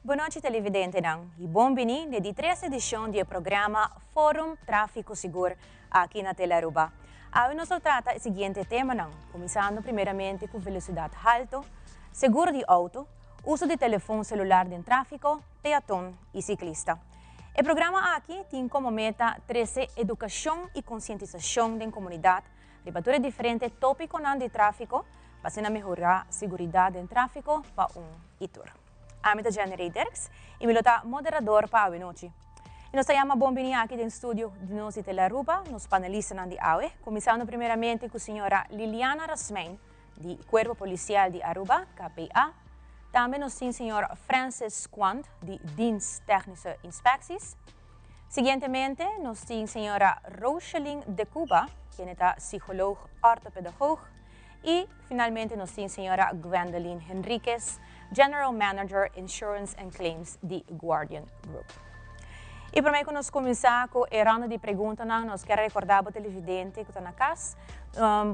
Boa noite, televidente não. E bem-vindo à 13ª edição do programa Fórum Tráfico Seguro aqui na Telearuba. Hoje nós trata o seguinte tema não, começando primeiramente com velocidade alta, seguro de auto, uso de telefone celular em tráfico, peatão e ciclista. O programa aqui tem como meta trazer educação e conscientização da comunidade, debater diferentes tópicos de tráfico, para melhorar a segurança em tráfico para itur. I'm the Jenny Derks e me lota moderador para a noite. E nós estamos bem-vindos aqui no estúdio de nós de Telearuba, nos panelistas de hoje, começando primeiramente com a senhora Liliana Rasmein, do Corpo Policial de Aruba, KPA. Também nós temos o senhor Francis Quant, de Dienst Technische Inspecties. Seguintemente, nós temos a senhora Rocheline de Cuba, que é psicóloga ortopedagoga. E, finalmente, nós temos a senhora Gwendolyn Henriquez, General Manager Insurance and Claims de Guardian Group. E para que nós começar com a ronda de perguntas, nós queremos recordar ao televidente que está na casa,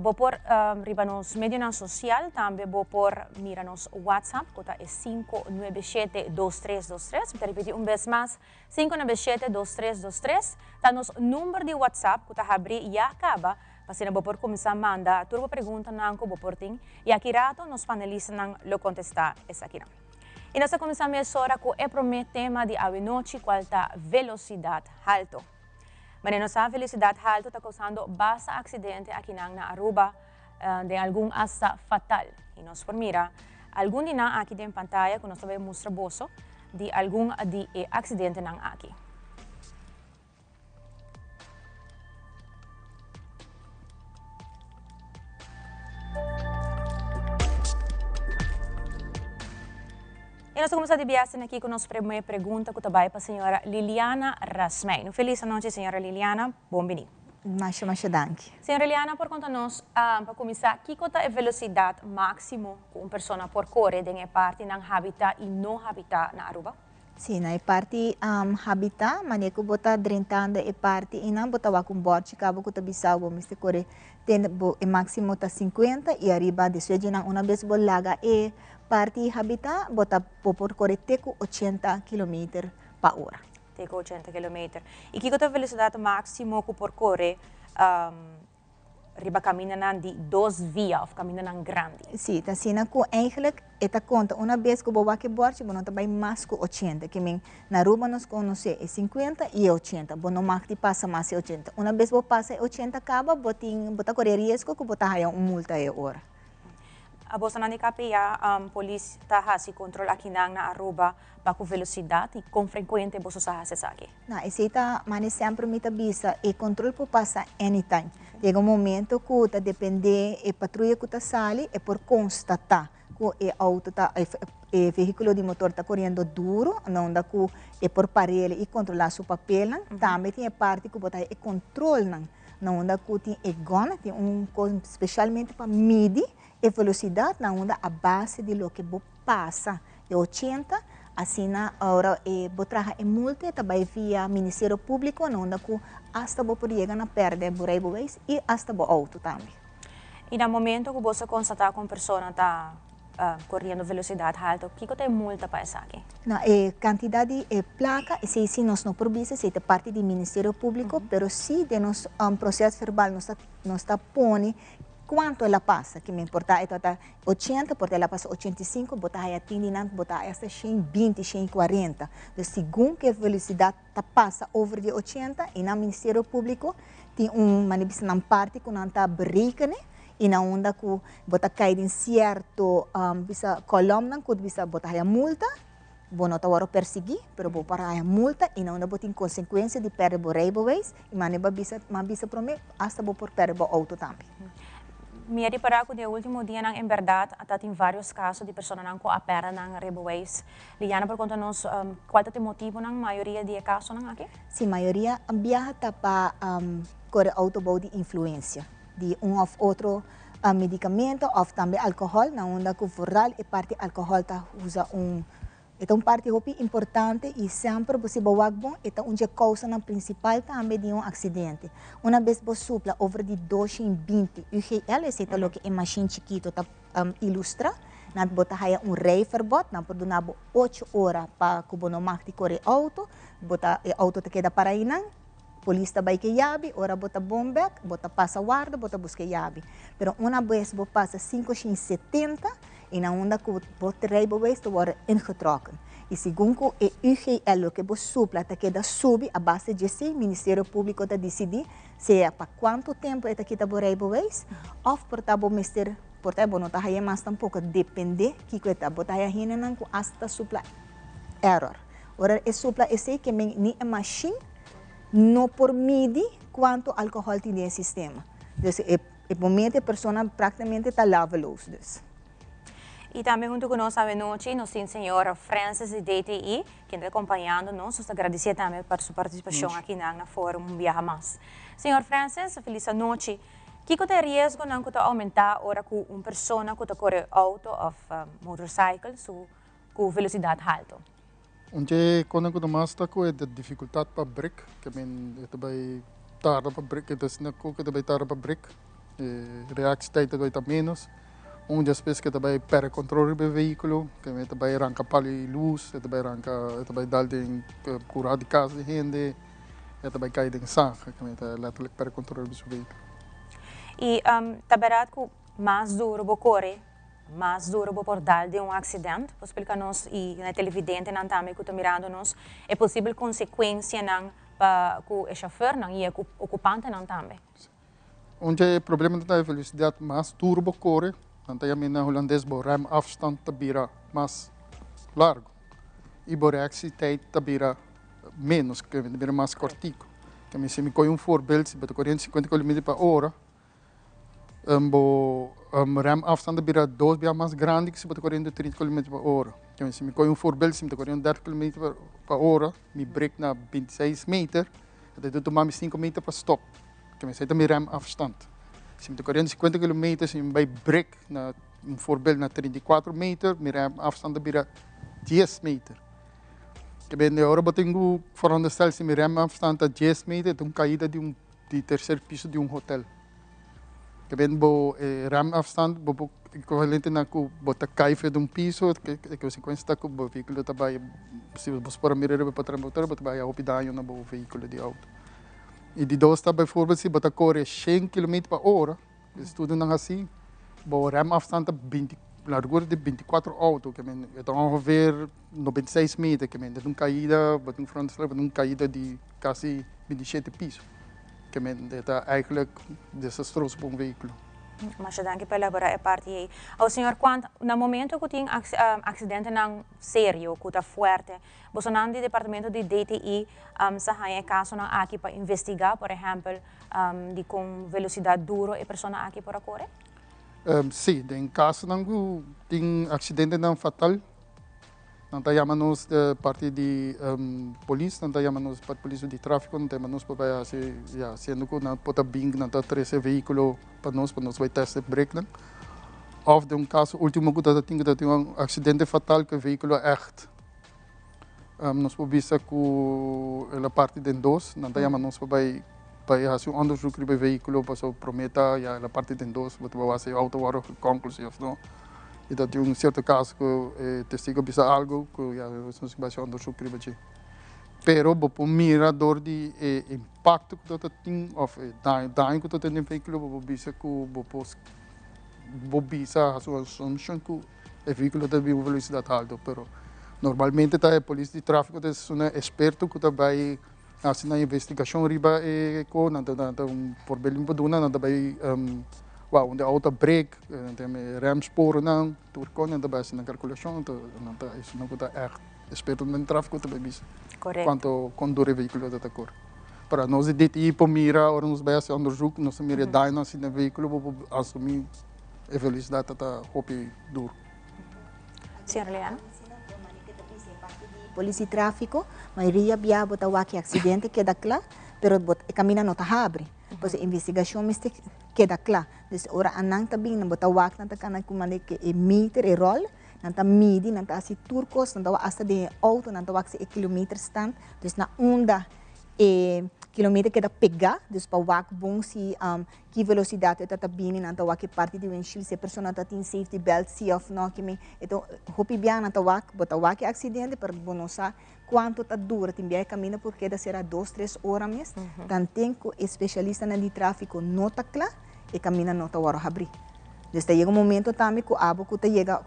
vou pôr riba nos médios sociais, também vou pôr mira nos WhatsApp, que é 597-2323, vou repetir vez mais, 597-2323, está nos número de WhatsApp, que abrir e acaba, para vou pôr começar a mandar turbo pergunta não que vou pôr tem, e aqui rato nos panelistas não lo contestar essa aqui não. E nós começamos agora com o primeiro tema de hoje noite, qual é velocidade alta. Mas nós a velocidade alta está causando bastante acidente aqui na Aruba, de algum hasta fatal. E nós por mira, algum de nós aqui em pantalla, que nós também mostra bolso, de algum de acidente não aqui. E nós começamos a viajar aqui com a nossa primeira pergunta, que vai para a senhora Liliana Rasmein. Feliz noite, senhora Liliana. Bem-vinda. Macho, danke. Senhora Liliana, por conta-nos, para começar, que é a velocidade máxima que uma pessoa pode correr em parte no habitat e não habitat na Aruba? Sim, na parte habitat, mas que bota drentando e parte e não bota com borte, cabo que tabisau, bom, este corre tem o máximo tá 50 e arriba de sujeito na uma vez bolaga e parte habitat bota por correr teco 80 km per hora. Teco 80 km. E que é a velocidade máxima que pode correr riba caminhando de duas vias ou caminhando grande? Sim, tá assim, eigenlijk esta conta uma vez que eu vou aqui borte, não também mais que 80, que na Aruba nós conhecemos 50 e 80, não mais que passa mais de 80. Uma vez que passa 80 acaba, bota correr risco que bota uma multa e hora. A bolsa na KPA, a polícia está se controla aqui na Aruba para velocidade e com frequente você sabe se aqui. Não, esse tá, mas sempre me avisa e controle por passar anytime. Chega momento que está depender e patrulha que está sali e por constatar que o auto tá o veículo de motor está correndo duro, não dá que é por parede e controlar seu papel, também tem a parte que botar e controle não dá que tem gona, tem coisa especialmente para medir a velocidade na onda a base de lo que você passa de 80, assim na hora você traga a multa também via Ministério Público na onda que hasta você pode chegar a perder por aí e hasta o auto também. E no momento que você constatar que uma pessoa está correndo velocidade alta, o que tem multa para isso aqui? Na quantidade de placa, se nós não províamos, se é parte do Ministério Público, mas se de nos processo verbal nós está pondo quanto ela passa, que me importa é 80, porque ela passa 85, botar aí atendimento, botar essa 120, 140. Então, segundo que a velocidade passa over de 80, e no Ministério Público tem uma parte que não está brincando, e na onda que botar cair em certo coluna, que bisa botar a multa, bom não está perseguir, mas vou parar a multa e não botar consequência de perder o reiboweis, e maneba bisa prometer hasta vou por perder o auto também. Me reparar que no último dia, em verdade, tem vários casos de pessoas que operam na Riverways. Liliana, por conta-nos, qual é o motivo na maioria dos casos aqui? Sim, a maioria viaja para correr auto de influência, de ou outro medicamento, ou também álcool, na onda que rural e parte álcool usa Então, parte importante e sempre você vai bom, então onde a causa principal também de acidente. Uma vez você supla over de 220 UGL, esse é o que é machine chiquito ilustra, nat bota haya rijverbod, dan por donabo 8 horas para kubo no makti corre auto, bota auto te queda para inang, polícia vai que yabi, ora bota bombek, bota passa guarda, bota busca yabi. Pero uma vez bo passa 570 e na onda que bota rijbo wees, te worden ingetrokken. E segundo o UGL que bo supla, te queda subi a base de si, Ministério Público te decidir se é para quanto tempo é que te bo rijbo wees, of por tabo mister, por tabo não tá aí mais tampouco, depende que tá bota aí hinenan com hasta supla error. Ora é supla esse que nem a machine não por medir quanto álcool tem no sistema. Então, no momento a pessoa praticamente está lavalos. E também junto conosco a noite, nós temos o senhor Francis de DTI, que está acompanhando nós. Nós agradecemos também por sua participação aqui na Fórum Viaja Mais. Senhor Francis, feliz noite. Que tem risco não que aumentar a hora que uma pessoa que corre auto ou motorcycle com velocidade alta? Onde quando eu mais está com a dificuldade para break, que é também tarde para break, então se não que também tarde para break, reação tijd é menos, onde as pessoas que também perde controle do veículo, que também arranca palha e luz, também arranca, também dá de curar de casa de gente, também cai em sangue, que também perde controle do veículo. E taberat que mais duro para correr, mais duro por dar de acidente, para explicar-nos e na televidente não também que está mirando nos é possível consequência não para o chauffeur não e o ocupante não também. Onde o problema da velocidade mais duro para correr, não tem a holandês bo rem afstand te bira mais largo e bo reactie tijd te bira menos, que bira mais cortico. Que se me coi voorbeeld, se eu correndo 50 km/h remafstand bira 2 bira mais grande que se eu correndo 30 km/h. Que se me coi voorbeeld, se eu correndo 10 km/h, me break na 26 meter, dat doet maar 5 meter para stop. Que me sai também remafstand. Se eu correndo 50 km, se eu break na voorbeeld na 34 meter, me remafstand bira 10 meter. Que bem, agora eu tenho veronderstel se me remafstand a 10 meter, então caída de terceiro piso de hotel. Que bem, bo remafstand, bo equivalente na que bota caixa de piso, que consequência está que o veículo também, se você for mirar para trás, bota vai a opidanho na bo veículo de auto. E de dois está, bijvoorbeeld, se bota corre 100 km/h, estudo não assim, bo remafstand 20 largura de 24 autos, que então ongeveer 96 meter, que é uma caída, uma frontal, uma caída de quase 27 pisos, que é eigenlijk desastroso para veículo. Mas danke pela elaborar a parte aí. O senhor, quando no momento que tem acidente não sério, que está forte, você não do departamento de DTI, se caso não aqui para investigar, por exemplo, de com velocidade dura e pessoa aqui para correr? Sim, em caso não tem acidente não fatal, não está chamando-nos de parte de polícia, não está chamando-nos para polícia de tráfico, não está chamando-nos para sendo que não pode vir, não está trazer veículo para nós vai testar break, não. Ou de caso último que tem um acidente fatal que o veículo é echt. Nós podemos ver que a parte de dois, não está chamando-nos para fazer onderzoek bij veículo, para prometa a parte de dois, para fazer auto worden conclusief, não. E dat in certo caso que o testigo bisa algo que nós vamos onderzoek bij. Pero por mirador de impacto que tu tem of dano que tu tem no veículo, bisa que bisa a sua assumption que o veículo tem uma velocidade alta, pero normalmente a polícia de tráfico é um experto que vai assim na investigação riba ko na problema paduna na dabai onde a auto break tem remsporen não turco na dabai na calculação na isso não está experto no tráfico também bis quanto conduzir veículo da cor para nós de tipo mira ora nos vai fazer onderzoek nós mira dano assim no veículo assumir a velocidade está hopi duro. Senhor Leandro? Polícia de tráfico, a maioria via bota aqui acidente que dá claro, pero o caminho não está abre. Pois a investigação que dá claro. Então, ora anang também não bota aqui não está cana como que é meter e roll, não está midi, não está assim turcos, não está hasta de auto, não está assim quilômetros stand. Então na onda kilometer que pegar, dus para wak bom se que velocidade eu tá bem na wak parte de windshield, se a pessoa tá tem safety belt se of não que me então hopi bem na wak, bota wak acidente para bonosa quanto tá dura, tem bem caminho porque da será 2-3 horas mesmo, então tem que especialista na de tráfico nota claro e camina nota hora abrir. Desde chega momento também que a água que chega,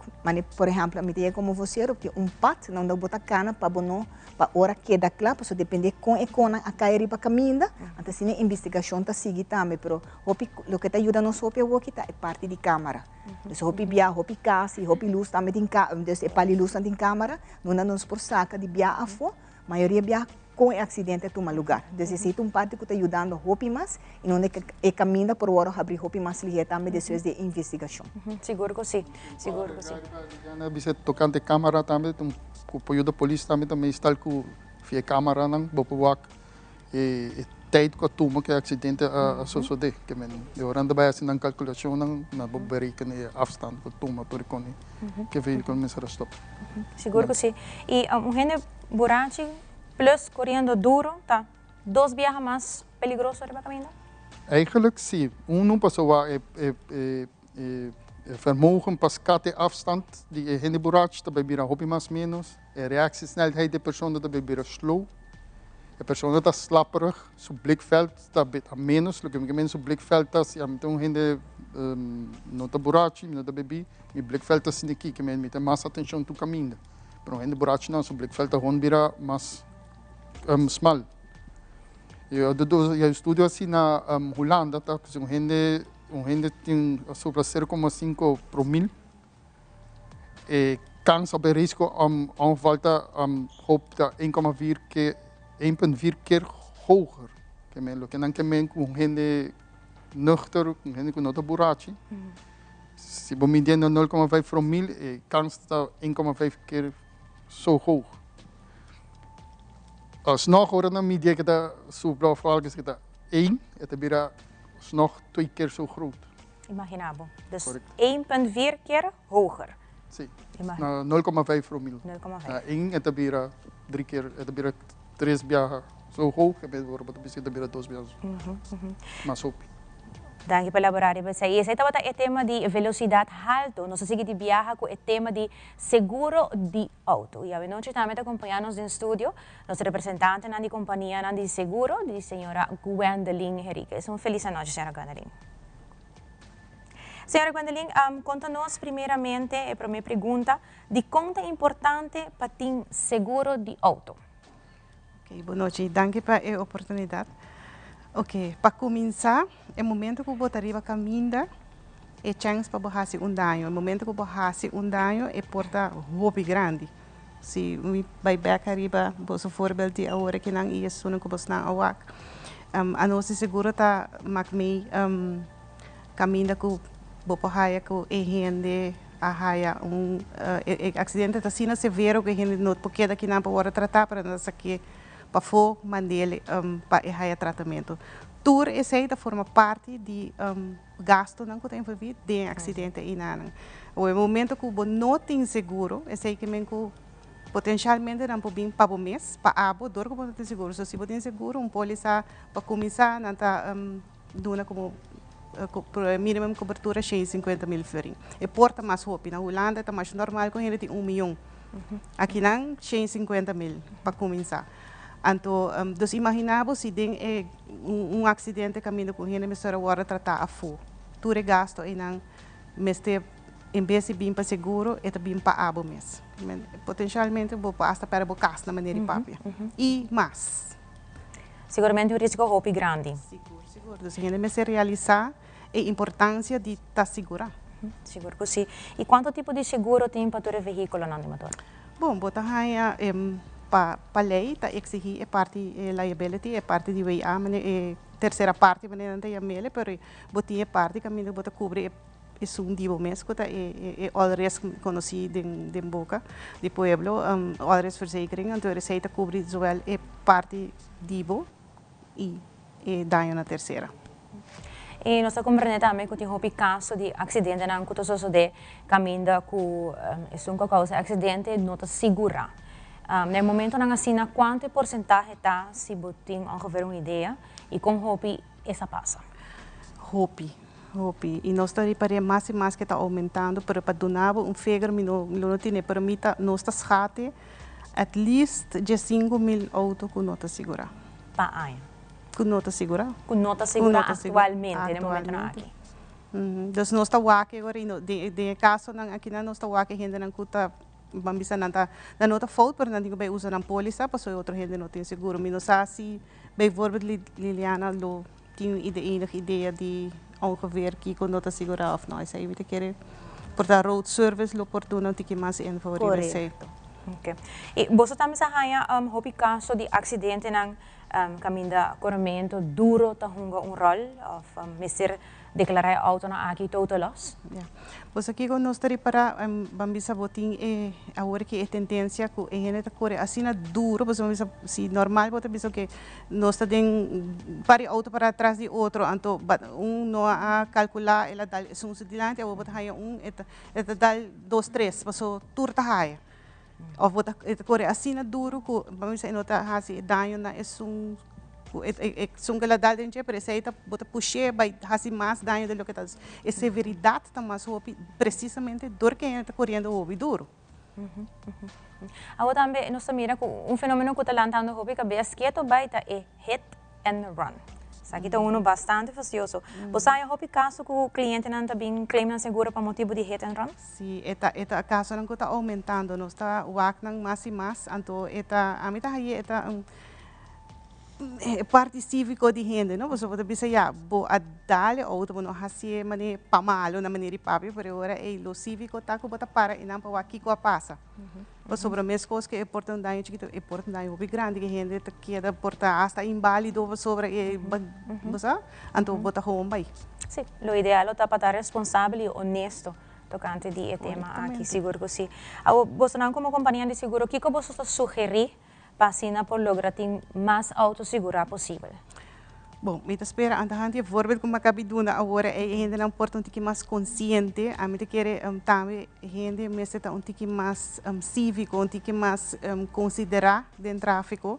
por exemplo, a mim chega como você, que pat, não dá botar cana para bono, para hora que dá claro, porque depende com a cair para caminho, então se a investigação está seguindo também, pero o que está ajudando nós é o que é parte de câmara. Então, hopi via, hopi casa, hopi luz também tem câmara, desde para luz tem câmara, não dá nos por saca de via a fo, maioria via com o acidente toma lugar. Necessita parte que está ajudando a hopi mais e não é caminho por hora abrir hopi mais liga também depois de investigação. Seguro que sim, seguro que sim. Bisa tocante câmera também, com apoio da polícia também está com via câmera não, bopuak e tijd que toma que acidente a suceder, que men de oranda vai assim na calculação não na berekenen afstand que toma por ikone que veículo começar a stop. Seguro que sim. E gente burachi plus correndo duro, tá? 2 viajes mais peligroso para caminhar? Eigenlijk sim. Não passou a vermogen para scatten afstand die gente burachi também vira hobby mais menos. A reactiesnelheid de persoon também vira slow. A persoon está slapperig, seu blikveld está a menos, lo que me seu blikveld está, se então gente não está burachi, não está bebi, e blikveld está assim aqui, que me tem mais atenção do caminho. Pero gente burachi não, seu blikveld está gewoon vira mais smal. Eu estudo assim na Holanda, tá? Que gente tem sobre 0,5 promil. E kans op een risico om volta hoop dat 1,4 keer hoger. Que dan que men com gente nuchter, com gente com nota burachi. Se você medir 0,5 promil, kans está 1,5 keer zo hoog. Als nog horen dan media que está sobre que está 1, het is nog 2 keer zo groot. Imaginable. Dus 1,4 keer hoger. Sim. 0,5 promil. 0,5. 1 het is 3 keer, het is 3 viajes zo hoog, het is bijvoorbeeld 2 viajes. Mas op. Danke pela elaborar. E esse é o tema de velocidade alta. Nós seguimos de viajar com o tema de seguro de auto. E a noite também acompanhamos no estúdio nosso representante na companhia de seguro, a senhora Gwendolyn Henriquez. Feliz noite, senhora Gwendolyn. Senhora Gwendolyn, conta-nos primeiramente, a primeira pergunta, de quanto é importante para ter seguro de auto. Ok, boa noite. Danke pela oportunidade. Ok, para começar, é o momento que você arriba caminhando, é chance para você dano. É o momento que você dano é porta roupa grande. Se vai back arriba, você voorbeeld die agora que não ia sono que você não awak. A nossa seguro tá macmei caminho que você haia que é gente a haia acidente tá sina severo que gente não porque daqui não para tratar para nós aqui para for mandele para haia tratamento. Tour essa forma parte de gasto não que tem envolvido de acidente e nada. O momento que você não tem seguro, esse que me potencialmente não pode vir para o mês, para a abo, dor que você tem seguro. Se você tem seguro, polícia para começar, não está dando como mínimo cobertura 150 mil florin. E porta mais roupa. Na Holanda está mais normal com ele tem 1 milhão. Aqui não 150 mil para começar. Então, dus imaginável se tem acidente caminho com ele, mas agora tratar a fogo. Tudo gasto e não, mas em vez de vir para seguro, é vir para abo mesmo. Potencialmente, vou passar para o caso na maneira de papel. E mais. Seguramente o risco é grande. Seguro. Então, a gente se realizar a importância de estar segura. Seguro que sim. E quanto tipo de seguro tem para o veículo não de motor? Bom, botar para a lei, está exigir a parte liability, a parte de WA, a terceira parte, mas não tem a mele, mas botar a parte que a minha bota cobre é um tipo mesmo, que é all risk conhecido de boca, de pueblo, all risk verzekering, então a receita cobre zowel a parte tipo e dano na terceira. E nós compreendemos também que tem um caso de acidente não que sucede caminho com é uma causa acidente não está segura. No momento na asina, quanto porcentaje está se botem ongeveer uma ideia e com hopi essa passa? Hopi. E nós estamos para mais e mais que está aumentando, para donar figure não tem para mim nós está schate at least de 5.000 autos com nota segura. Pa ano? Com nota segura. Com nota segura atualmente, no momento na aqui. Então nós está wake agora de caso aqui nós está wake gente não cuta bambisa nanta na nota fault pero não digo bem usa na polícia para outra gente não tem seguro. Mas nós assim bijvoorbeeld Liliana lo tinha de enige ideia de ongeveer com nota segura of não, isso aí te querer por dar road service lo por doen que mais em favor de certo. Okay. E você também sabe hopi caso de acidente nang caminho corrimento duro ta hunga rol of mister declarar auto na aqui total loss. Yeah. Você aqui quando nós estamos para bambisa botin agora que é tendência que a gente corre assim na duro, você se normal pode pensar que nós está para auto para trás de outro, então não a calcular ela dá um sedilante, ou botar aí eta dá 2, 3, passou turta aí. Of botar corre assim na duro que bambisa nota hasi dano na sung galadal din siya, pero sa ita bota puxe by hasi mas daño de lo que tal. E severidade tá mais precisamente dor que está correndo o duro. Ako também nós mira com fenômeno que está lançando hopi que bem quieto baita é hit and run. Aqui está bastante fastidioso. Você aí hopi caso que o cliente não também claima seguro para motivo de hit and run? Sim, eta caso não está aumentando, nós está wak nang mas e mas, então eta a mim tá aí eta parte cívico de gente, não? Você pode pensar, já, vou a dar outro, não assim, mané pamalo na maneira papi, por agora é o cívico tá com bota para e não para aqui com a passa. Mas sobre as coisas que é importante, chiquito, é importante, o grande que gente que é porta hasta inválido sobre você, então bota home by. Sim, o ideal é para estar responsável e honesto tocante de tema aqui, seguro que sim. Você não como companhia de seguro, o que você sugerir para por lograr ter mais autossegura possível? Bom, me espera andante voorbeeld como acabei de dizer agora é gente não importante que mais consciente, a mim quer também gente me está tique mais cívico, tique mais considerar dentro tráfico.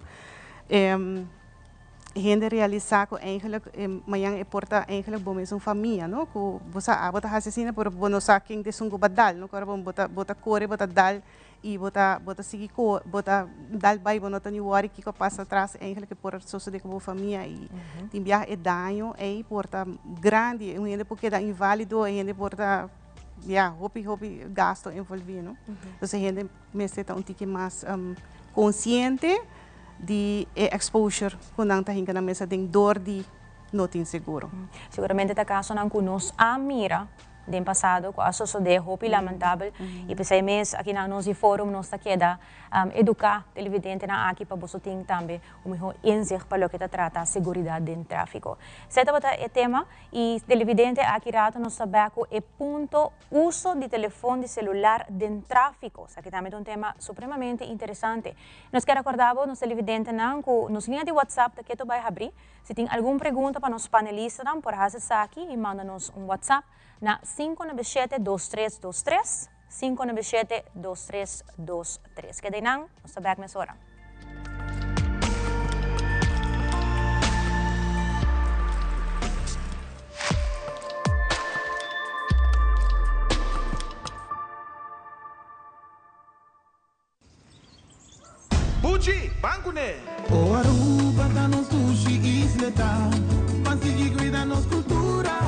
Gente realizar que eigenlijk manhã é porta eigenlijk bom mesmo família, não? Que você bota assassina por bono saquem de sungo badal, não? Agora bom bota core, bota dal e bota seguir co, bota dal bai bono tani wari que passa atrás eigenlijk por socio de como família e tem viajar é danho é porta grande, gente porque dá inválido, gente porta hopi gasto envolvido, não? Então gente me está tique mais consciente de exposure quando não está na mesa de dor de não tem seguro. Seguramente está caso não conosco a mira do passado com a sociedade hopi lamentável e pensei mesmo aqui na nosso fórum nós queda educar televidente na aqui para você ter também o melhor insight para o que trata a segurança do tráfico. Certo é tema e televidente aqui rato nós sabemos que é ponto uso de telefone de celular do tráfico. Aqui também é um tema supremamente interessante. Nós quero recordar nos televidente não que nos linha de WhatsApp que tu vai abrir. Se tem alguma pergunta para nos panelistas não por acessar aqui e manda-nos WhatsApp na 597-2323, 597-2323. Kaya nang, sa back na sora. Buji, banco ne! O Aruba da nos sushi isleta, consegui cuidar nos cultura,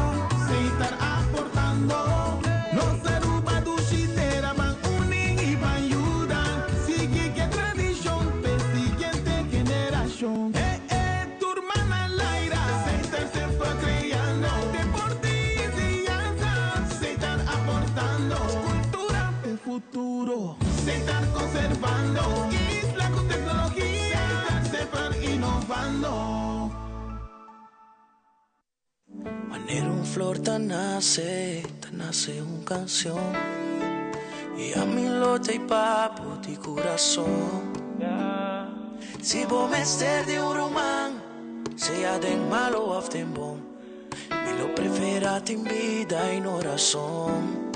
sem estar aportando. Nos Aruba do Chitera, van uning e van ayudar. Sigue que tradição, pe siguiente generación. Turma na laira, sem estar sempre criando. Deporte e dança, sem estar aportando. Cultura de futuro, sem estar conservando. Manera un flor tan nace una canción y a mi lote y papo de corazón. Si vos me estés de un román, sea de malo o de bom, me lo prefera en vida y no razón.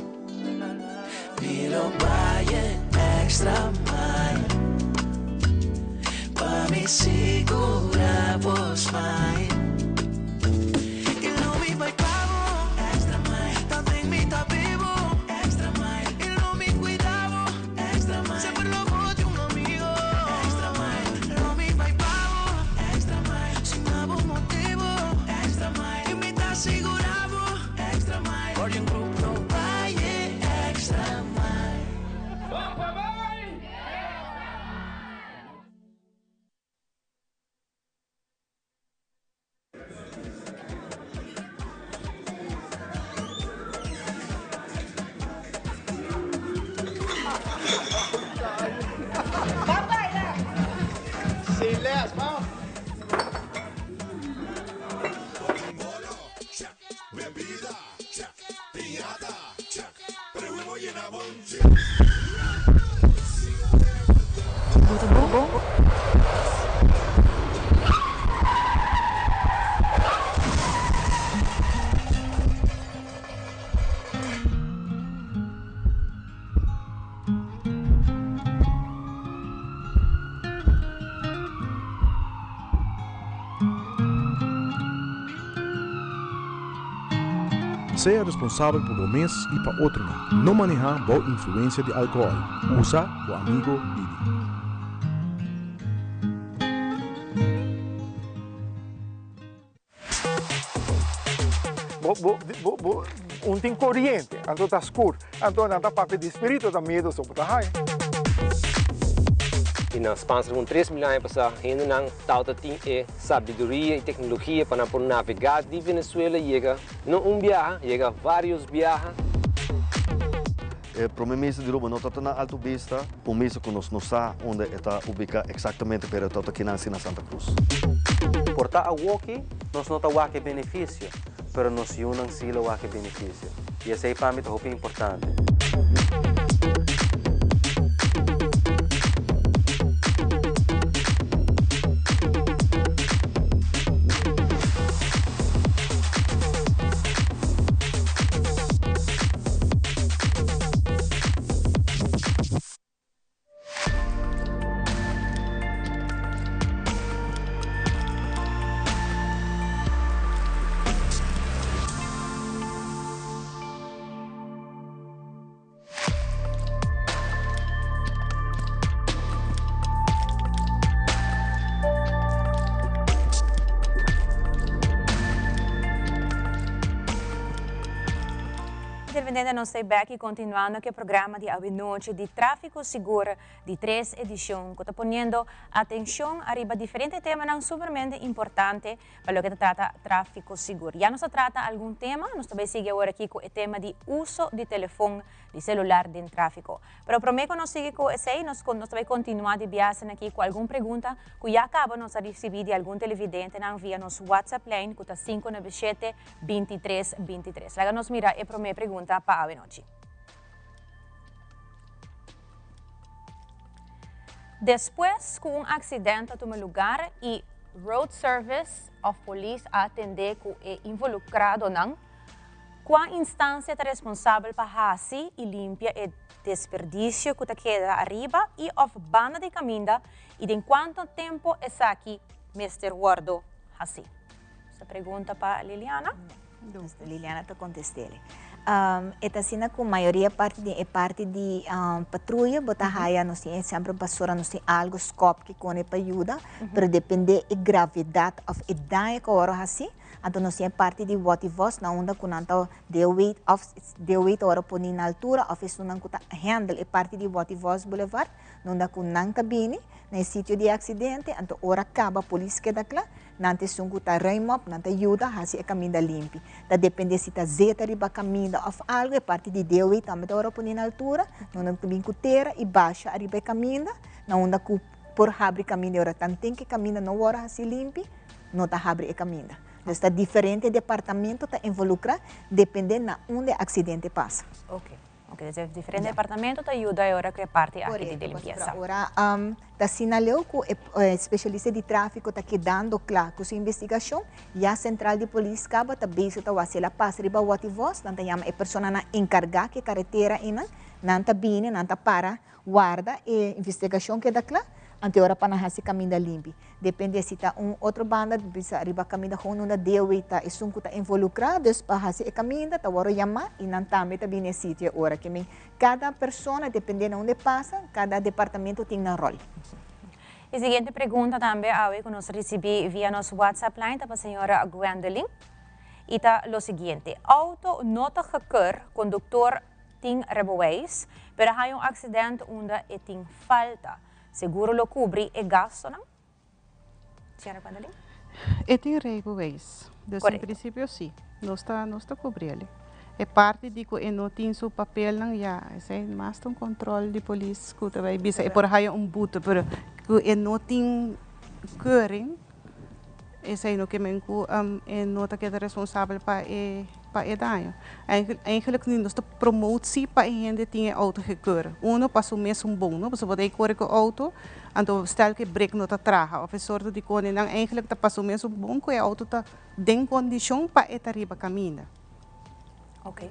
Me lo vaya extra mile, me segura vos vai. E não me vai pago, extra mais. Tanto em mim tá vivo, extra mais. E não me cuidava, extra mais. Sempre logo de amigo, extra mais. Não me vai pago, extra mais. Sin algum motivo, extra mais. E me tá segurado, extra mais. Porque um grupo não vai, extra mais. Seja responsável por o mês e para outro não. Não manejar boa influência de álcool. Usa o amigo Didi. Un tin corriente, anto ta scur, anto nanta papel de espírito da medo so ta hai. E na sponsor com 3 milhões para ainda não tauta tem sabedoria e tecnologia para por navegar de Venezuela chega não viaje, chega vários viajes. Para mim mesmo de Roma não está na Alto Vista, por mesmo que nós não sabemos onde está ubicado exatamente, pero está aqui na Santa Cruz. Por estar aqui, nós não temos que benefício, mas nós não sila que benefício. E esse para mim é importante. Intervendendo no Stayback e continuando que o programa de Avenoche de Tráfico Seguro de 3 edição, que está ponendo atenção arriba diferentes temas não supermente importante para o que trata tráfico seguro. Já não se trata algum tema, nós também seguimos agora aqui com o tema de uso de telefone de celular em tráfico. Mas prometo que nós seguimos com esse, nós também continuamos de viagem aqui com alguma pergunta que já acaba nós receber de algum televidente na via nosso WhatsApp line, que está 597-2323. Lá nós mira a primeira pergunta para a noite. Depois que um acidente toma lugar e road service of police atender que é involucrado não, qual instância é responsável para fazer e limpar o desperdício que queda arriba e of banda de caminho e de quanto tempo é aqui, Mr. Wardo, assim? Essa pergunta para Liliana? Liliana está contestando. Esta cena com a maioria parte de patrulha, botar raia, nós temos sempre passora, nós temos algo scope que com para ajuda, para depender da gravidade of a dano que ora assim, então nós temos parte de what voz na onda com nanto the weight ora por na altura, of isso não cuta handle é parte de what voz boulevard, não dá com nan cabine, no sítio de acidente, então ora acaba a polícia que dá lá, nante sungu ta reimop, nante ajuda hasi a caminho limpo. Da depende se ta zeta riba caminho of algo é parte de Deus também ora por na altura, não tem que ter e baixa arriba caminho, na onda que por abre caminho ora tanto que caminho não ora hasi limpo, não ta abre caminho. Então, diferente departamento está involucrado, dependendo de onde o acidente passa. Ok. Okay, diferente departamento te ajuda agora que é parte aqui de limpeza. Agora, está sinalou que o especialista de tráfico está dando claro com sua investigação e a central de polícia acaba está bem se ela passa riba o voz, não tem a pessoa na encarga que carretera ina, não está bem, não está para guarda e investigação que dá claro. ante hora para nahasi caminho limpo. Depende se está outra banda, bisa arriba caminho com uma dewe tá e sunku tá involucrado para hasi e caminho, tá waro yama e não também tá bem sítio hora que cada pessoa dependendo onde passa, cada departamento tem na rol. E seguinte pergunta também que nós recebi via nosso WhatsApp line para a senhora Gwendolyn. E tá lo seguinte, auto nota gekeur, conductor tem reboeis, pero há acidente onde e tem falta. Seguro lo cubri e gasto, não? Senhora Gwendolyn? E tem reboeis. Então, em princípio, sim. Não está cobrindo. É parte de que não tem seu papel, não, já. É mais um controle de polícia, que vai bisa. É por aí boete, pero que não tem keuring. Esse aí no que menku nota que é responsável para dano. Eigenlijk niet, dus de promotie para gente tem auto gekeur. Uno passa o mesmo bom, não? Você pode correr com auto, então stel que break nota traga, of sorte de coisa não, eigenlijk tá passa o mesmo bom que o auto tá em condição para ir arriba caminho. Ok.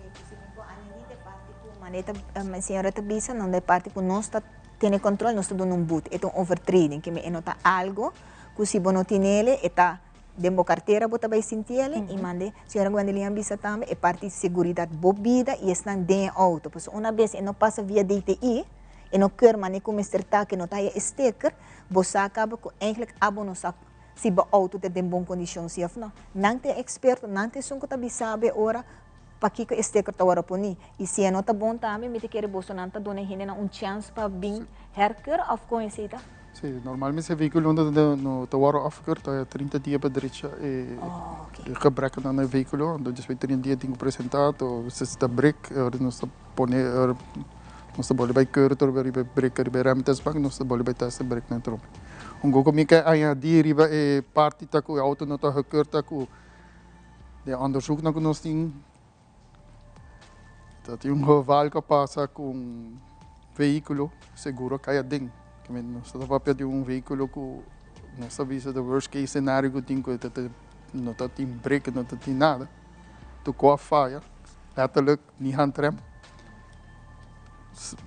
Maneta, a senhora te bisa, não é parte que nós está tendo controle, nós está dando boot, é overtrading, que me nota algo, que se não tem ele, está dentro carteira, bota vai sentir ele, e mande, senhora Gwendolyn bisa também, é parte de segurança bobida e está dentro auto, porque uma vez não passa via DTI, e não quer mané como estertar que não está sticker, você acaba com eigenlijk abo não sabe se o auto está em boa condição, se não, não tem experto, não tem som que tá sabe ora para que o sticker está ora poni, e se não está bom também, me te quer bolso não está dando chance para bem herker ou conhecer. Sim, normalmente esse veículo no Tawara Afker está 30 dias para direita e gebrek aan een veículo, então depois 30 dias tem que apresentar, ou se está break, nós está poner, nós está boleh by keur ter by break by remtes bang, nós está boleh by test break na trop. Ongo como que aí die riba e parte tá com auto não está gekeur tá com de onderzoek na nós tem dat geval que passa com veículo seguro cai ding. Que nós está papel de veículo que nós avisa do worst case cenário que tem que não está tem break, não está tem nada. Tu coa falha, letterlijk niet gaan tram.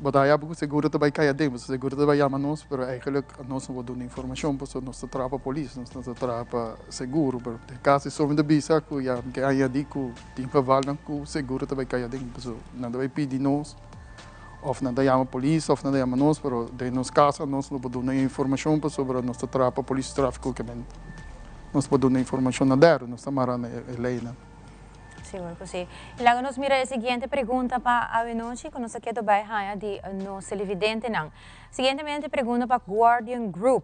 Wat hij heeft seguro te bij kan je denken, seguro te bij jammer ons, maar eigenlijk nós não doen informação, porque nós não trapa polícia, nós não trapa seguro, pero de caso sobre de bisa que já que aí digo tem geval não que seguro te bij kan je denken, porque nada vai pedir nós of nada chama polícia, of nada chama nós, pero de nos caso nós não podemos informação sobre nós trapa polícia tráfico que nós podemos informação nada, nós amarramos a lei, né? Seguro que sim. E logo nos mira a seguinte pergunta para a Venochi, que nos aqui do bairro de nosso televidente. Seguintemente, pergunta para Guardian Group.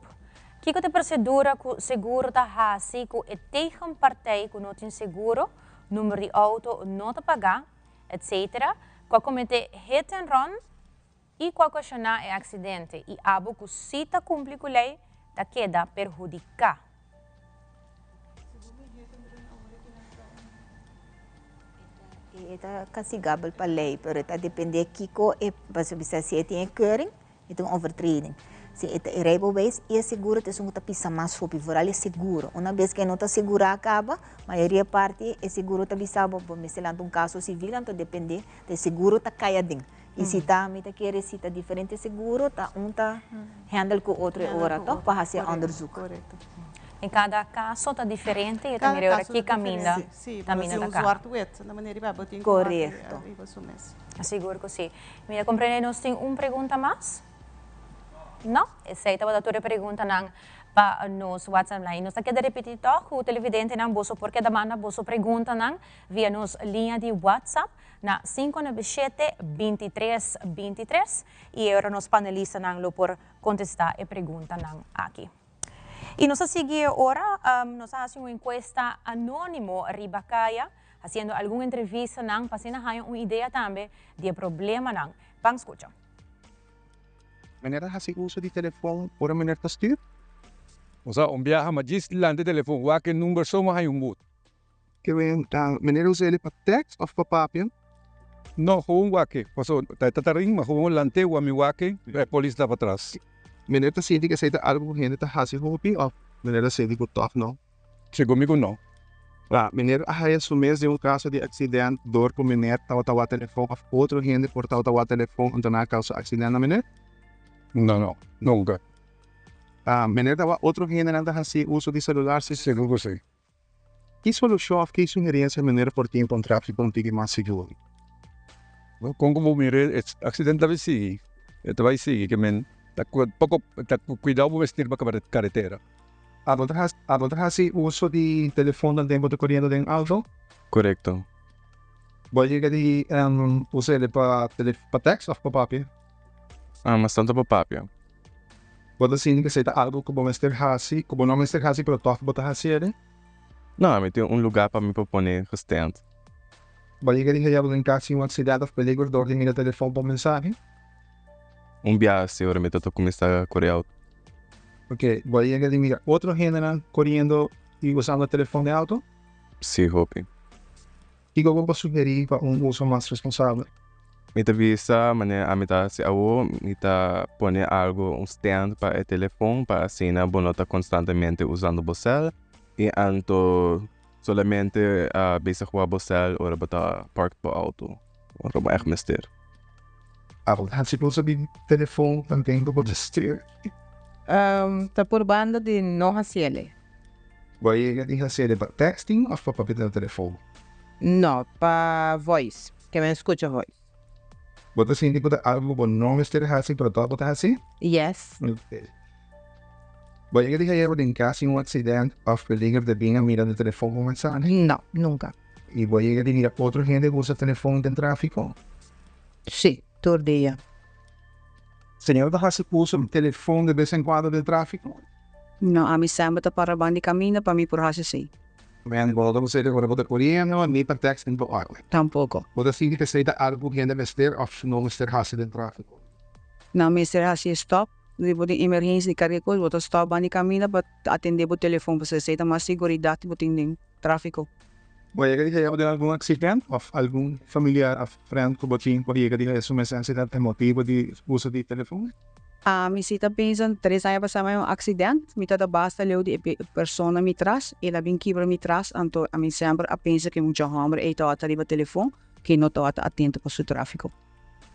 Que é a procedura que o seguro está fazendo com a tegen partij que não tem seguro, número de auto não está pagar, etc. Qual comete hit and run e qual ocasionar é acidente. E abo que se está cumprir com a lei, está queda perjudicar. Está castigado para a lei, mas está depende de Kiko e se tem keuring, então overtreding. Se é rijbewijs e seguro, então não está pisa mais sobre vooral é seguro. Uma vez que não está seguro acaba, a maioria parte é seguro está bisabo, mas se lá caso civil, então depende de seguro está caiadinho. E se está me quer se está diferente seguro, tá tá handle com outro hora, tá para fazer onderzoek. Em cada caso está diferente e também aqui caminha. Sim, caminha da casa. Correto. Seguro que sim. Mira, compreende, nós temos uma pergunta mais? Não? Essa é a tua pergunta para nos WhatsApp line. Nós queremos repetir o televidente não bolso porque demanda bolso pergunta não via nos linha de WhatsApp na 597-2323 e agora nos panelistas não por contestar a pergunta não aqui. E nos seguir agora, nos fazemos uma encuesta anônimo Ribacaya, fazendo alguma entrevista não, para ter uma ideia também do problema não. Vamos escutar. Meneer, has ik uso die telefoon voor meneer te sturen? Osa, viaja magis lang de telefoon, welke nummer zomaar hij moet? Meneer, usa ele para text of para papel? No, gewoon wake. Paso, tataring, maar gewoon lante, wami wake, police daar atrás. Meneer, te senti que seita algo gente te hasi hopi of meneer, senti que tof no? Comigo não. Meneer, hij assumes de caso de acidente door que meneer tawa telefoon of outro gente por tawa telefoon en daarna causa acidente, meneer? Não, nunca. Meneer, dat outro género da hasi uso de celular, sim? Seguro sim. Que solução, que sugerência, meneer, por tempo tráfico contigo mais seguro? Kung kumumiri, accident na sige. Ito ba sige, kamen, cuidado mo vestir ba carretera. Abot hasi uso de telefone no tempo de correndo de auto? Correcto. Pode que usa ele para text ou para papel? Mas tanto para papel. Pode sim que seja algo como Mr. Hasi, como não Mr. Hasi, pero toque botar Hasi ele? Não, mas tem lugar para me proponer restante. Pode que já em caso de acidente ou perigo, door de minha telefone para mensagem? Viaje, seguramente eu começar a correr auto. Ok, pode que mira outro gênero correndo e usando o telefone de auto? Sim, Hopi. E que eu vou sugerir para uso mais responsável? Mita visa, mané, amita se awo, mita pone algo, stand para o telefone, para assim, na bonota constantemente usando o bocel, e anto solamente bisa com a bocel, ora bota park para auto, ora ba echt mister. Han se usa de telefone também para styr? Tá por banda de não haciele. Vai que hacer para texting ou para papel no telefone? Não, para voice, que me escuta voice. Você sente que algo bom não Mr. Hasi, pero todo botar Hasi? Yes. Okay. Vai que já em caso de acidente ou perigo de vir a mirar o telefone com mensagem? Não, nunca. E vai que mira outro gente usa telefone em tráfico? Sim, todo dia. Senhor, você usa o telefone de vez em quando de tráfico? Não, a mim sempre tá para banda caminho para mim por hacer sim. Men você agora botar correndo, nem para text nem para água. Tampouco. Você sente que seja algo que ainda Mr. ou não Mr. Hasi de tráfico? Não, Mr. Hasi stop. Depois de emergência de carga coisa, você stop banda caminho para atender o telefone para você ter mais segurança para ter tráfico. Vai que já houve algum acidente ou algum familiar ou friend que botin por aí que isso mas acidente motivo de uso de telefone? Mi sita pensan 3 anos passado um acidente, mi tada basta leu de persona mi tras, ela bin kibra mi tras, anto a mi sempre a pensa que um homem e tá a telefone, que não tá atento para o tráfico.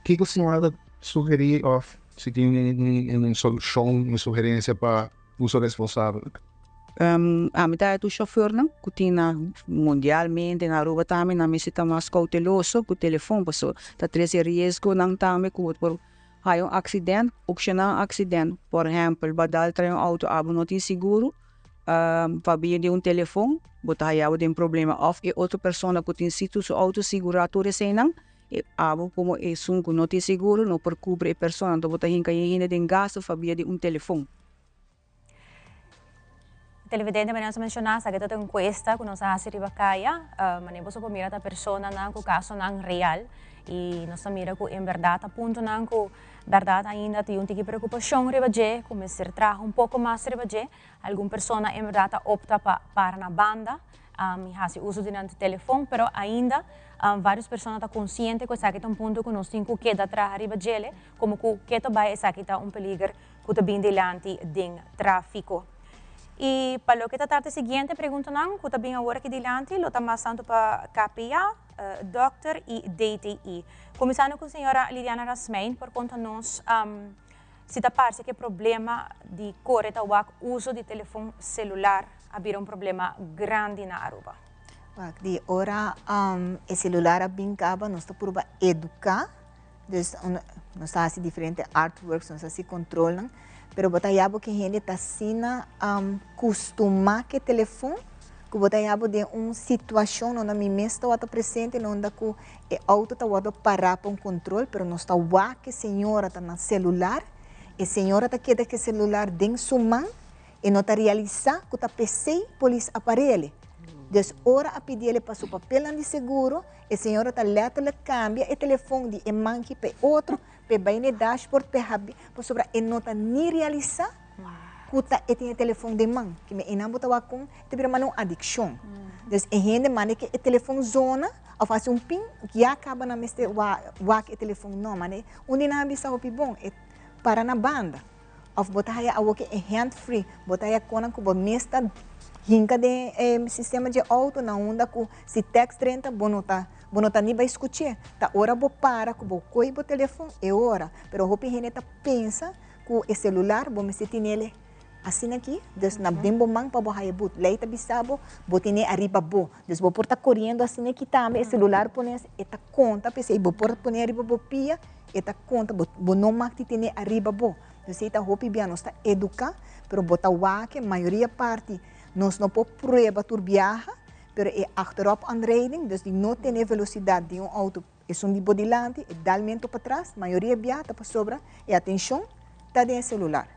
Que a senhora sugerir ou se tem uma solução, uma sugerência para uso responsável? A mi tada tu chauffeur não, que tem mundialmente na rua também, na mi sita mais cauteloso com o telefone, porque tá 3 risco não também com por hay um acidente, ook siya na acidente. Por exemplo, badal tayo yung auto abo natin siguro, pabiya di yung telefone, buta hayaw din problema of e outra persona que tem situ so auto seguratura sa inang, e abo como e sungo natin siguro, no por cubre e persona, to buta hinkaya din gasto, pabiya di yung telefone. Televidente, mas mencionar sa ito encuesta kung sa hasi ribakaya, manebo sa pumira ta persona na ku kaso ng real, e nossa mira ko em verdade a ponto não ko verdade ainda tem tiki preocupação ribaje como ser trajo um pouco mais ribaje alguma persona em verdade opta para na banda e hasi uso de telefone pero ainda várias pessoas tá consciente que essa aqui um ponto que nós temos que dar traja ribaje como que to vai essa aqui tá peligro que tá bem delante do tráfico. E para o que está seguinte, pergunta não, que também agora aqui delante, lo está passando para KPA, Doctor e DTI. Começando com a senhora Liliana Rasmein, por conta nós, se está parece que problema de correta o uso de telefone celular, havia problema grande na Aruba. De hora, o celular abincava, nós estamos por educar, nós fazemos diferentes artworks, nós se controlam. Pero botayabo que gente está sina costuma que telefone, que botayabo de situação onde mi mesta está presente, onde que o auto está parar para controle, pero não está que senhora está no celular, e senhora está queda que celular dentro sua mão e não está realizar que está PC polícia aparelho. Des hora a pedir ele para o papel de seguro, e senhora está leta le cambia e telefone de manque para outro, para bem no dashboard, para sobre e não está nem realizar, kuta e tem telefone de mão, que me enambo tá com, te vira uma addiction. Des e gente mane que e telefone zona, ou faz pin, que acaba na meste wa que telefone não, mane, onde na bisa o bom e para na banda. Of botar a o que é hand free, botar a cona que o mesta hinca de sistema de auto na onda que se text 30 bonota nem vai escutar tá hora bo para que bo coi bo telefone é hora pero hopi gente tá pensa que o celular bo me se nele assim aqui, dus na bimbo mang pa bohaya but, leita bisabo, botine arriba bo, dus bo porta correndo assim aqui também, celular pone eta conta, pensei bo porta pone arriba bo pia, eta conta, bo não makti tine arriba bo, dus eta hopi bia nós tá educar, pero bota wake, maioria parte, nós não po prueba tur viaja, pero é achterop aanrijding, dus die não tem velocidade de auto, é de bodilante, é dalmento para trás, maioria viaja, tá para sobra, e atenção, tá de celular.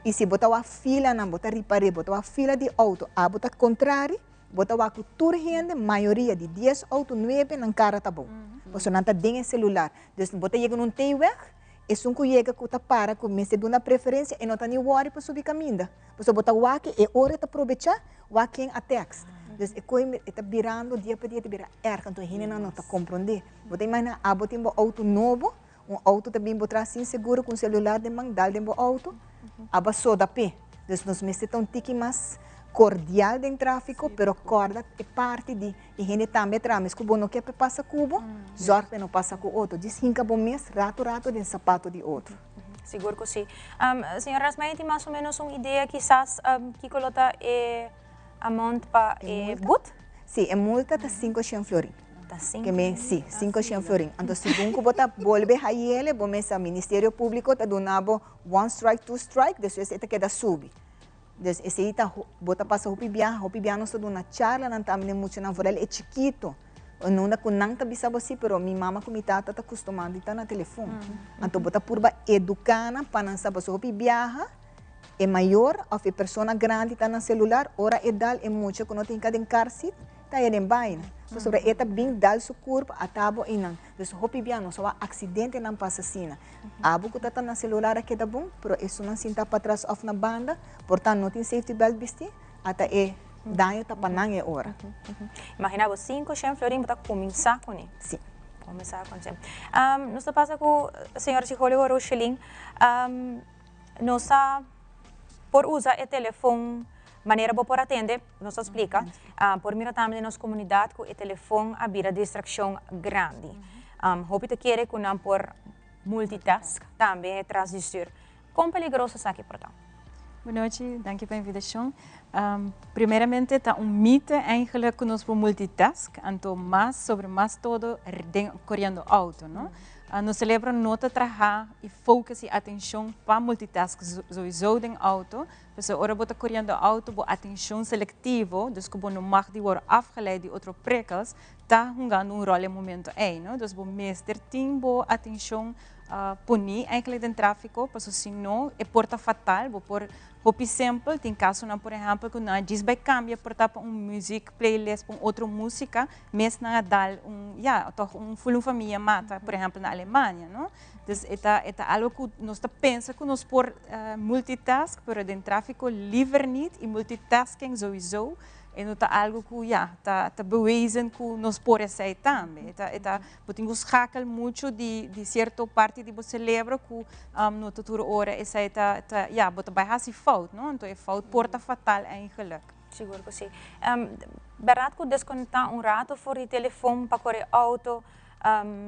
E se botar a fila, não botar reparar, botar a fila de auto, a botar contrário, botar a cultura gente, maioria de 10 auto, 9 na cara tá bom. Porque não tá dentro celular. Então, botar chega num teu weg, é um que chega que tá para, que me se dá uma preferência, e não tá nem worry para subir caminho. Porque botar o aqui, é hora de aproveitar, o aqui a text. Então, é coisa está virando dia para dia, está virando então a gente não está compreender. Botar imagina, a botar um auto novo, auto também botar assim seguro com celular de mão, dá dentro do auto, abaixo da pé. Então, nós necessitamos um tique mais cordial dentro do tráfico, pero corda é parte de e gente também trames que não quer passar cubo, zorte não passa com outro. Diz hinca bom mês, rato de sapato de outro. Seguro que sim. Senhora Rasmain, tem mais ou menos uma ideia quizás que colota amount para boot? Sim, a multa está 500 florins. Sim, 500 florins. Então, segundo que você volve a ele, o Ministério Público está dando one strike, two strike, depois você queda subir. Então, esse aí bota passa o pibiano está dando uma charla, não está muito na vorel, é chiquito. Não dá com nada bisa você, pero minha mama com minha tata está acostumada a estar no telefone. Então, bota purba educana para não saber se o pibiaha é maior, ou a pessoa grande está no celular, ora é dal é muito, quando tem que encarcer, está aí em baina. So, sobre eta bem dal su corpo a tabo inang. Dus hopi biano so acidente não passa assim. Abo que tá na celular aqui tá bom, pero isso não sinta para trás off na banda, portanto não tem safety belt vesti, até é danho tá panang é hora. Imagina você 500 florins para começar com ele. Sim. Começar com ele. Nós passa com a senhora psicóloga Rocheline, nós por usar o telefone maneira boa por atender, nos explica, por mira também na nossa comunidade que o telefone abira distração grande. Hope te quer que não por multitask também é transistor. Quão peligroso é aqui, portanto? Boa noite, dank pela invitação. Primeiramente, está mito eigenlijk que nós podemos multitask, então sobre mais todo correndo auto, não? Nós celebramos nota trabalhar e focar e atenção para multitask sowieso em auto. Dus ora bota correndo auto, bo atenção seletivo, dus que não mag die worden afgeleid de outros prikkels, tá jogando rol momento aí, não? Dus bo meester tem bo atenção punir eigenlijk no tráfico, porque senão é porta fatal, bo por exemplo, tem caso na por exemplo que na diz vai cambiar porta para music playlist para outra música, mas na dal toch full família mata, por exemplo na Alemanha, não? Dus é algo que nós pensa que nós por multitask, pero dentro tráfico liever niet, e multitasking sowieso. E não está algo que está bewezen que nós podemos fazer também. Podemos schakel muito de certa parte de você celebra que no futuro hora essa bota vai fazer fout, não? Então é fout porta fatal eigenlijk. Seguro que sim. Verdade que desconectar rato for o telefone para correr auto,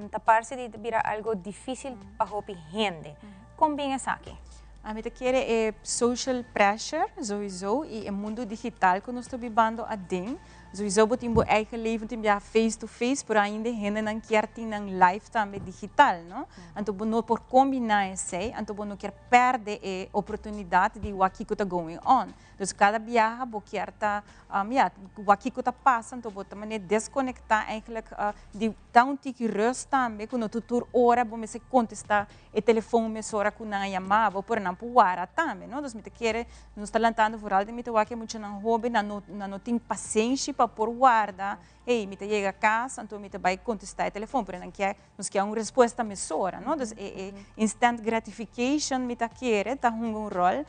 tá parece de virar algo difícil para hopi gente. Como bem é isso aqui? A gente quer social pressure, sowieso, e o mundo digital que nós estamos vivendo a dentro. Sowieso, você tem o eigen leven, tem face-to-face, por ainda ainda não quer ter live também digital, não? Então, não por combinar isso, então não quer perder a oportunidade de o que está going on. Então, cada viagem, você quer estar, o que está passando, então você também desconectar, eigenlijk, de dar tique rust também, que no tutor hora, você contestar o telefone, mesora que não chamava, por não puara também, não? Então, você quer, nós estamos tentando, por alto, que é muito não hobby, não tem paciência para por guarda, ei, me chega a casa, então me vai contestar o telefone, porque nós quer uma resposta mesora, não? Então, instant gratification me quer, está um rol,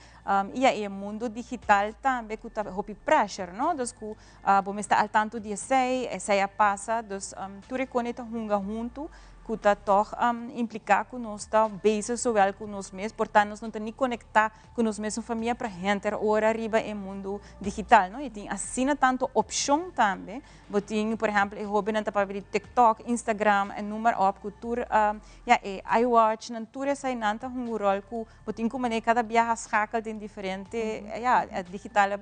e o mundo digital também que está hopi pressure, não? Então, que vamos estar al tanto de essa passa, então, tu reconhece junto, que toch implicar que nós está bezig zowel com nós mesmos, portanto nós não temos conectar com nós mesmos família para gente ora arriba em mundo digital, não? E tem assim tanto opção também, botinho por exemplo, eu hobby nanta para ver TikTok, Instagram, e número op cultura, iWatch, natura sai nanta rol ku botinho como maneira cada viaja schakel em diferente, digital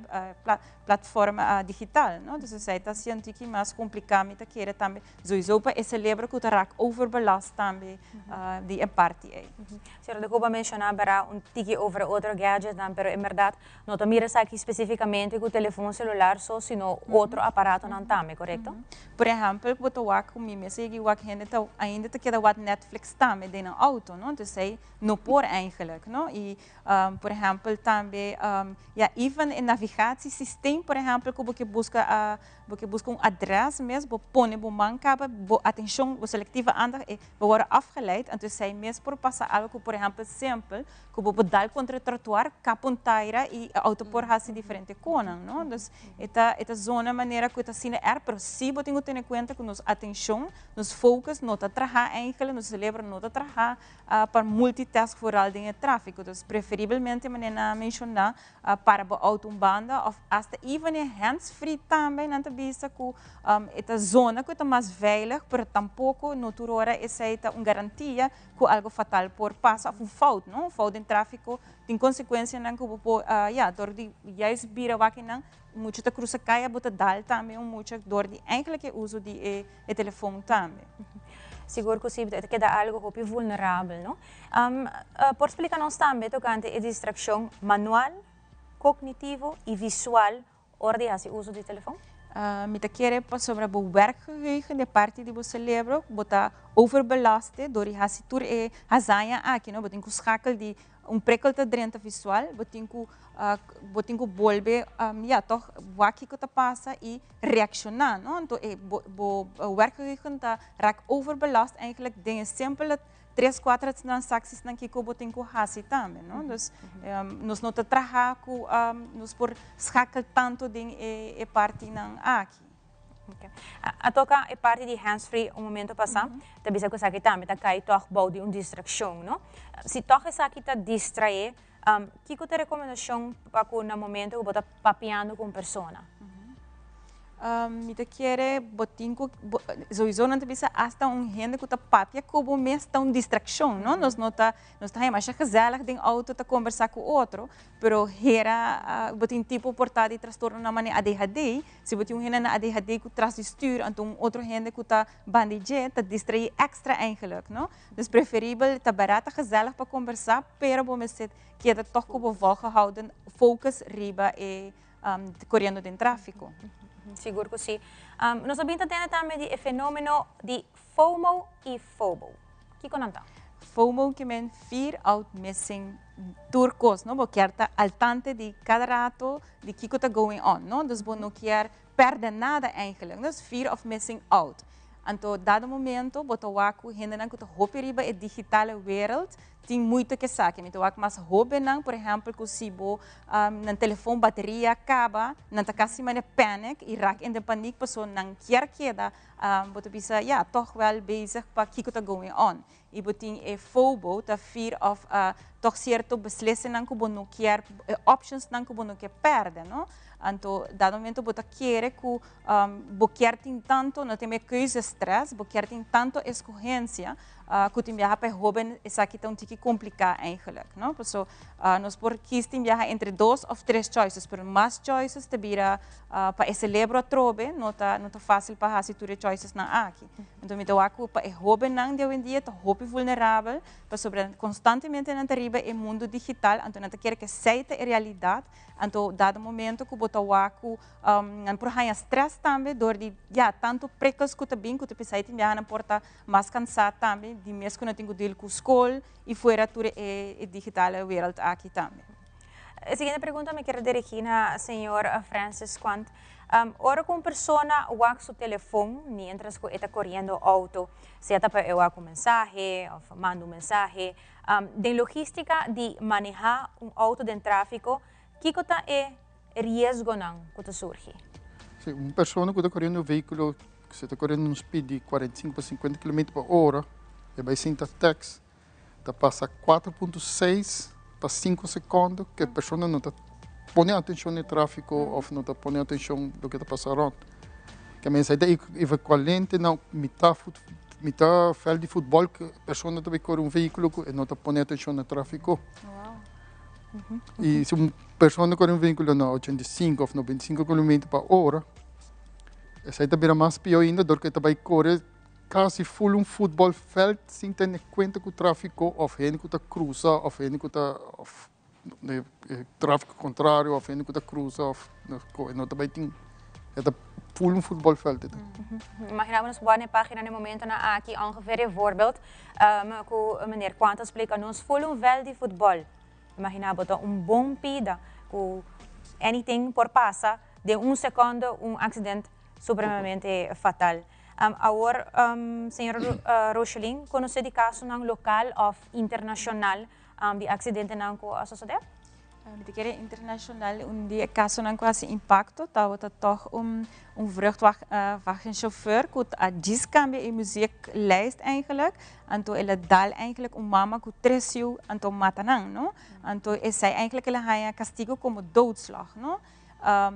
plataforma digital, não? Então sai tá sendo que mais complicado, me tá querer também, sowieso para esse lembra que o raak overbelast também die parte aí. Senhora, desculpa mencionar para tiki over outro gadget, não, pero em verdade não te mira aqui especificamente com o telefone celular só, sino outro aparato não também, correto? Por exemplo, boto wak com mim, sei que wak ainda te queda wat Netflix também dentro do auto, não? Então sei não por eigenlijk, não? E por exemplo também, even em navigatiesysteem, por exemplo, que você busca adres mesmo, põe bo mancaba, bo atenção, bo seletiva aandacht, bo worden afgeleid, en dus zij mesmo por passar algo, por exemplo, simples, que bo dal contra o trotuar, capontaira e auto por hasi diferente conan, não? Dus esta zona maneira que está sendo pero se bo tenho ter em conta que nos atenção, nos focus, não tá trabalhar eigenlijk, nos celebra não tá trabalhar para multitask vooral em tráfego, dus preferivelmente maneira mencionar para bo auto banda of hasta even hands-free também, não bisa que esta zona que está mais veilig, pero tampouco no turora essa é uma garantia que algo fatal por passa of fout, não? Fout em tráfego tem consequência não que door die juist bira waki não muito te cruza caia bota dal também muito door die eigenlijk uso die telefone também. Seguro que sim, queda algo hopi vulnerável, não? Por explicar-nos também tocante a distração manual, cognitivo e visual hora de uso de telefone? Me te querer sobre o werkgeheugen de parte de você lembra, bota overbelaste door die hasitur hazaya aqui, não? Botem que schakel de prikkel te drenta visual, botem que volve, toch waki que te passa e reaccionar, não? Então o werkgeheugen tá raak overbelast eigenlijk dingen simpele 3-4 transacties na kiko botem que hasi também, não? Dus nós não te trabalhar com nós por schakel tanto ding parte não aqui. Okay. A toca é parte de hands-free um momento passado, também se você também tá cai toch bau de distração, não? Se toca essa aqui tá distrair, que te recomendação para no momento que bota papiando com persona? Me te querer botinco, sowieso não te bisa hasta gente que tá papia como mesmo tá distração, não? Nós não tá mais gezellig ding auto tá conversar com outro, pero era botin tipo portado e transtorno na maneira ADHD, se botin gente na ADHD que traz de stuur, então outro gente que tá bandije, tá distrair extra eigenlijk, não? Dus preferível tá barata gezellig para conversar, pero bom mesmo que tá toch como volgehouden, focus riba correndo dentro tráfico. Seguro que sim. Nós sabemos também do fenômeno de FOMO e FOBO. O que conta? FOMO que men fear out missing turcos, não? Porque está al tanto de cada rato de que está going on, não? Dus não quer perder nada eigenlijk. Dus fear of missing out. Então, dado momento, botawaku hendenan que hope riba é digital world, tem muito que saber. Então, mas hope não, por exemplo, que se bo na telefone bateria acaba, não tá quase mais panic e raak in de paniek pessoa não quer queda, bota bisa toch wel bezig para que está going on. E botin FOBO, the fear of toch certo beslissingen que não quer options não que não quer perder, não? Então, dado momento, bota quer que boquer tem tanto, não tem mais coisa stress, boquer tem tanto escorrência, que tem viajar para jovem, isso aqui está um pouco complicado eigenlijk, não? Então, nós por quis tem viajar entre 2 ou 3 choices, pero mais choices te vira para esse lebro a trobe, não tá fácil para fazer tudo choices na aqui. Então, me dá aqui para jovem não de hoje em dia, tá hope vulnerável, para sobre constantemente na terriba é mundo digital, então não quer que seja a realidade, então dado momento que botar o aqui, por aí stress também, dor de tanto prikkels que te bem que te pensei tem viajar na porta mais cansado também, de mesmo que não tenho deal com escola e fora tudo é digital a world aqui também. A seguinte pergunta me quero dirigir à senhora Francis Quant. Ora com persona wak su telefone, mientras que está correndo auto, se está para eu com mensagem, ou mando mensagem, de logística de manejar auto de tráfico, que é risco não que surge? Sim, uma pessoa que está correndo um veículo que está correndo um speed de 45 a 50 km por hora, E vai sim tá text, tá passa 4.6 para 5 segundos que a pessoa não tá põe atenção no tráfego ou não tá põe atenção do que tá passando. Que a mensagem é equivalente na metade fel de futebol que a pessoa tá com um veículo e não tá põe atenção no tráfego. E se uma pessoa com um veículo na 85 ou 95 km/h, essa aí tá mais pior ainda, porque tá vai correr quase full um futebol feld sem ter em conta com o tráfego, ou gente que tá cruza, ou gente que tá tráfego contrário, ou gente que tá cruza, não tá vai ter full um futebol veld. Imaginamos boa na página no momento na aqui ongeveer een voorbeeld, que meneer Quanto explica nos full um veld de futebol. Imaginamos bom pida, que anything por passa de segundo acidente supremamente fatal. Agora, senhor Rocheline, conhece de caso ng local ou internacional de acidente ng ko suceder? De keer internacional, die caso ng quasi impacto, dat toch vrachtwagenchauffeur que a discambia e muzieklijst eigenlijk, en to ele dal eigenlijk mama que tresiu en to matanang, no? En to zij eigenlijk ele haya castigo como doodslag, no?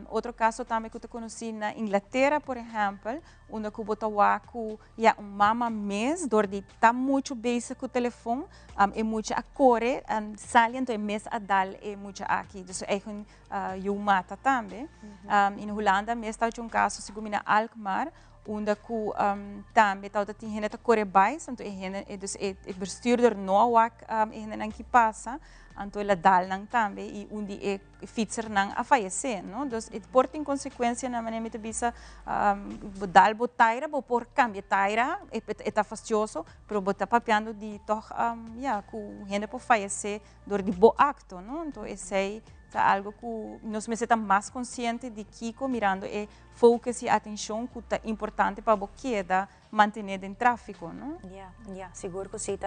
Outro caso também que eu conheci na Inglaterra, por exemplo, onde eu botava que mama mês, door die tá muito bezig com o telefone, e muito a correr, sali então mês a dar e muito aqui, dus eigen eu mata também. In Holanda mês tá caso segundo na Alkmaar, onde que também tá tinha gente a correr mais, então dus e bestuurder não wak não que passa. Então ela dá nang também e onde é fietser nang a falecer, não? Então it porta em consequência na maneira de bisa dal botaira bo por cambia taira é tá fastioso, pero bota papiando de toch com gente por falecer dor de bo acto, não? Então esse é algo que nós me senta mais consciente de Kiko mirando e foco e atenção que é importante para o que é manter em tráfego, não? Seguro que sim,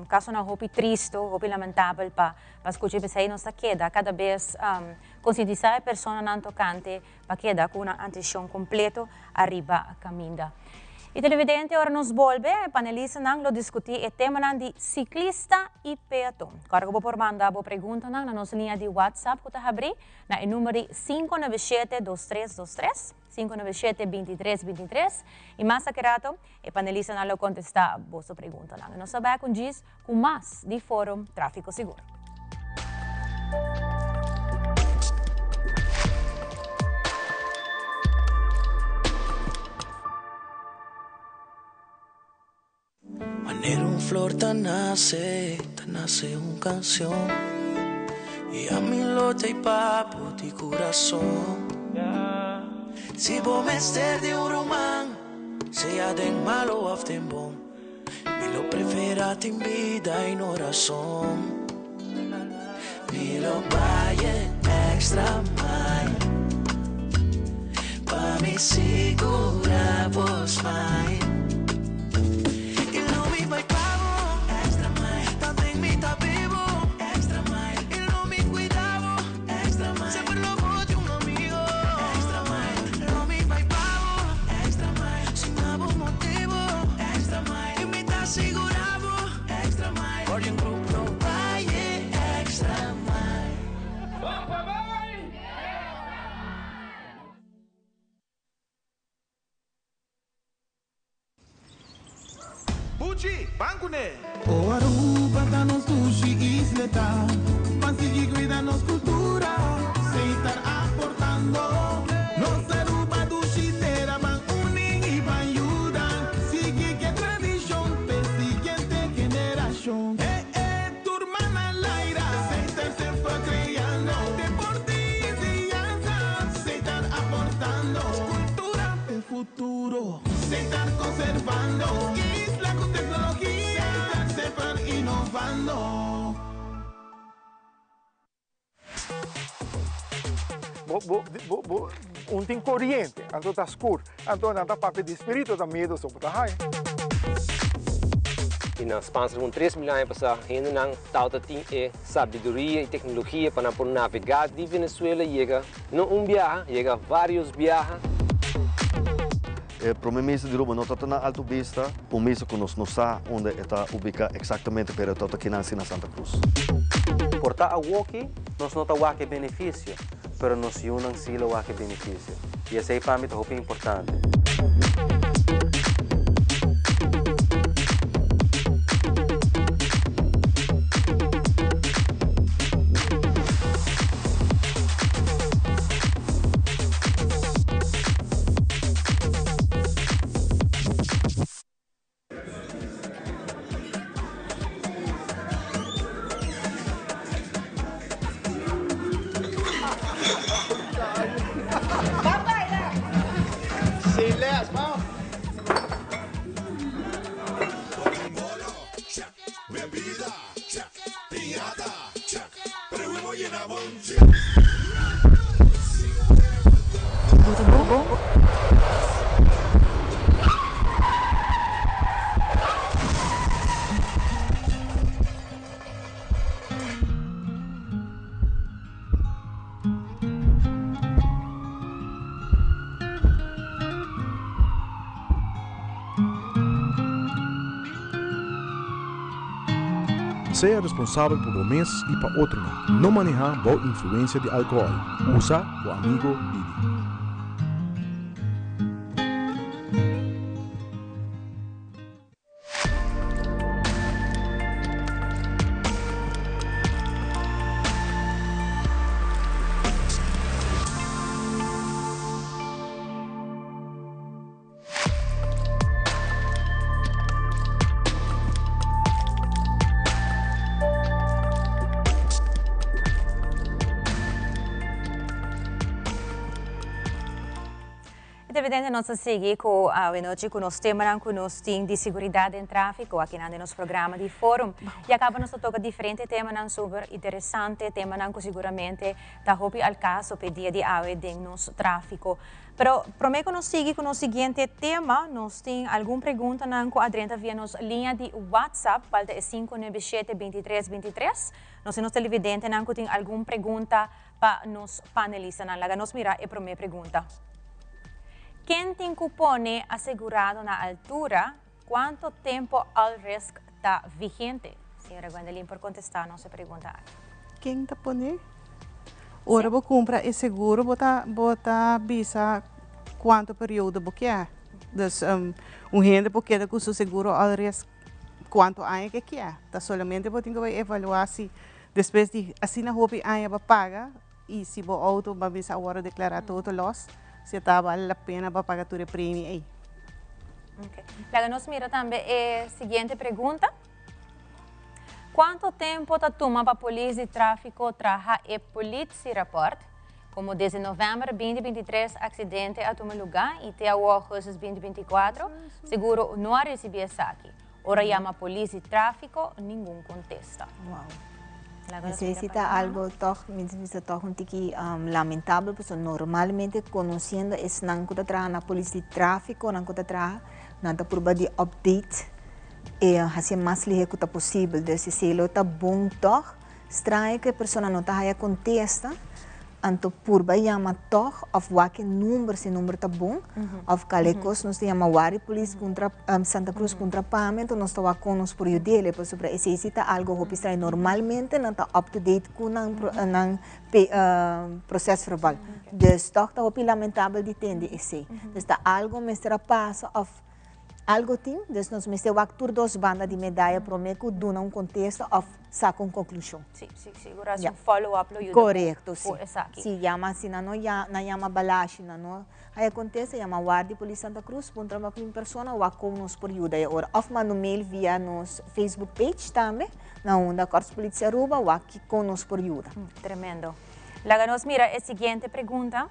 caso não hopi triste, hopi lamentável para escutar que não se queda cada vez conscientizar a pessoa não tocante para quedar com uma atenção completa arriba a caminho. E televidente, ora nos volve, panelista nang lo discutir o tema nang de ciclista e peatão. Cargo po por mandar a pergunta nang na nossa linha de WhatsApp que tá abri na número 597-2323, 597-2323 e mais acurato, o panelista nang lo contestar a vossa pergunta nang. Nós sabemos com diz com mais de Fórum Tráfico Seguro. Manera flor tan nace canción y a mi lote y papo de corazón. Si vos me estés de un román, sea de malo o de bom, me lo prefera en vida y no razón. Me lo vaya extra mile, pa' mi segura vos mine. O Aruba tá nos sushi isleta, mas seguir cuida nos cultura, sem estar aportando. Nos Aruba do Chitera van unir e van ayudar, sigue que tradição para siguiente generação. Turma na laira, sem estar sempre criando, deporte e dança, sem estar aportando, cultura e futuro, sem estar conservando. Un ting corriente, anto ta scur, anto nanta pape di spirito da medo sobre ta hai. Na sponsor com 3 milhões para ainda não tauta tem sabedoria e tecnologia para por navegar de Venezuela chega não viaja, chega vários viajes. Para mim, de Aruba, não está na Alto Vista, por mim, que nós não sabemos onde está ubicado exatamente, mas está aqui na Santa Cruz. Por estar aqui, nós não temos que benefício, mas nós não temos que benefício. E esse aí para mim é importante. Sea responsável por um mês e para outro não. Não manejar boa influência de álcool. Usa o amigo Didi. Evidente nós seguimos com a noite com os temas que nós temos de segurança em tráfego aqui no nosso programa de fórum e acaba nós tocar diferentes temas super interessantes, temas que seguramente está hopi al caso para dia de hoje de nosso tráfego. Pero prometo nós seguir com o seguinte tema, nós temos alguma pergunta que adrenta via nossa linha de WhatsApp, valda é 597-2323. Nós temos televidente que tem alguma pergunta para nos panelistas. Nós mirar a primeira pergunta. Quem tem cupone assegurado na altura, quanto tempo ao risco está vigente? Senhora Gwendoline, por contestar a nossa pergunta. Quem está pondo? Ora, vou comprar esse seguro, bota bisa quanto período você quer. Então, gente porque com o seguro ao risco, quanto ano que quer. Tá solamente vou ter que avaliar se depois de assim na roupa ano vai pagar e se o auto vai bisa agora declarar todo loss. Se está vale a pena para pagar todo o prêmio aí. Okay. Laga nos mira também a seguinte pergunta. Quanto tempo está toma para a polícia de tráfico trabalhar e polícia report? Como desde novembro 2023, acidente a tomar lugar e até agosto 2024, seguro não a receber saque. Ora chama a polícia de tráfico, ninguém contesta. Wow. Necesita algo toch un tiki lamentável, porque normalmente conhecendo esse não que trabalha na polícia de tráfico, não que trabalha na prova de update e assim mais ligeiro que possível. Então se ele está bom toch, estranho que a pessoa não está a contesta, então por vai chama toch of waque número se número está bom, of calecos nós chama wari polícia contra Santa Cruz contra Pame, então nós estamos com nós por dele, por sobre necessita algo que está normalmente não está up to date com nang processo verbal. Dus toch está lamentável de entender esse. Dus está algo mestra passa of algo tem, dus nós mestre actor dos bandas de medalha prometo dona contexto of saca conclusão. Sim, segura um follow-up lo correto, sim. Se chama assim, não chama balashi, não. Aí acontece, chama guarda polícia Santa Cruz, contra uma pessoa ou com nos por ajuda. Ora, of manda mail via nos Facebook page também, na onda Corpo Polícia Aruba, ou aqui com nos por ajuda. Tremendo. Laga nos mira a seguinte pergunta.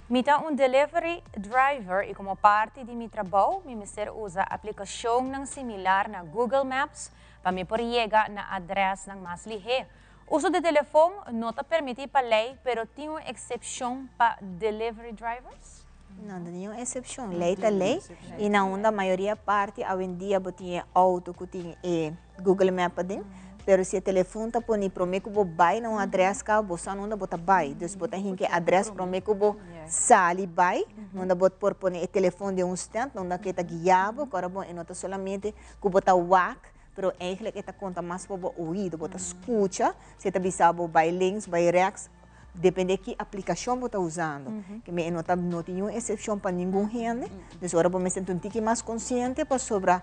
Mita delivery driver e como parte de meu trabalho, mi mister usa aplicação ng similar na Google Maps para me por chegar na address ng mas lihe. Uso de telefone não está permitido para lei, pero tem uma exceção para delivery drivers? Não, tem nenhuma exceção. Lei está lei e na onda a maioria parte, hoje em dia, tem auto que tem Google Maps dentro. pero se o telefone está poni promete que vou vai na adresse cá, você não bota vai, dus bota que adresse promete que vou sali vai, não dá bota por poni o telefone de stand, não dá que tá guiado, agora bom, e não tá somente que bota whack, pero eigenlijk esta conta mais para o ouvido, bota escuta, se tá bisabo vai links, vai rechts, depende que aplicação você está usando. Que me não tem nenhuma exceção para ninguém gente, dus agora vou me sentir um pouquinho mais consciente para sobre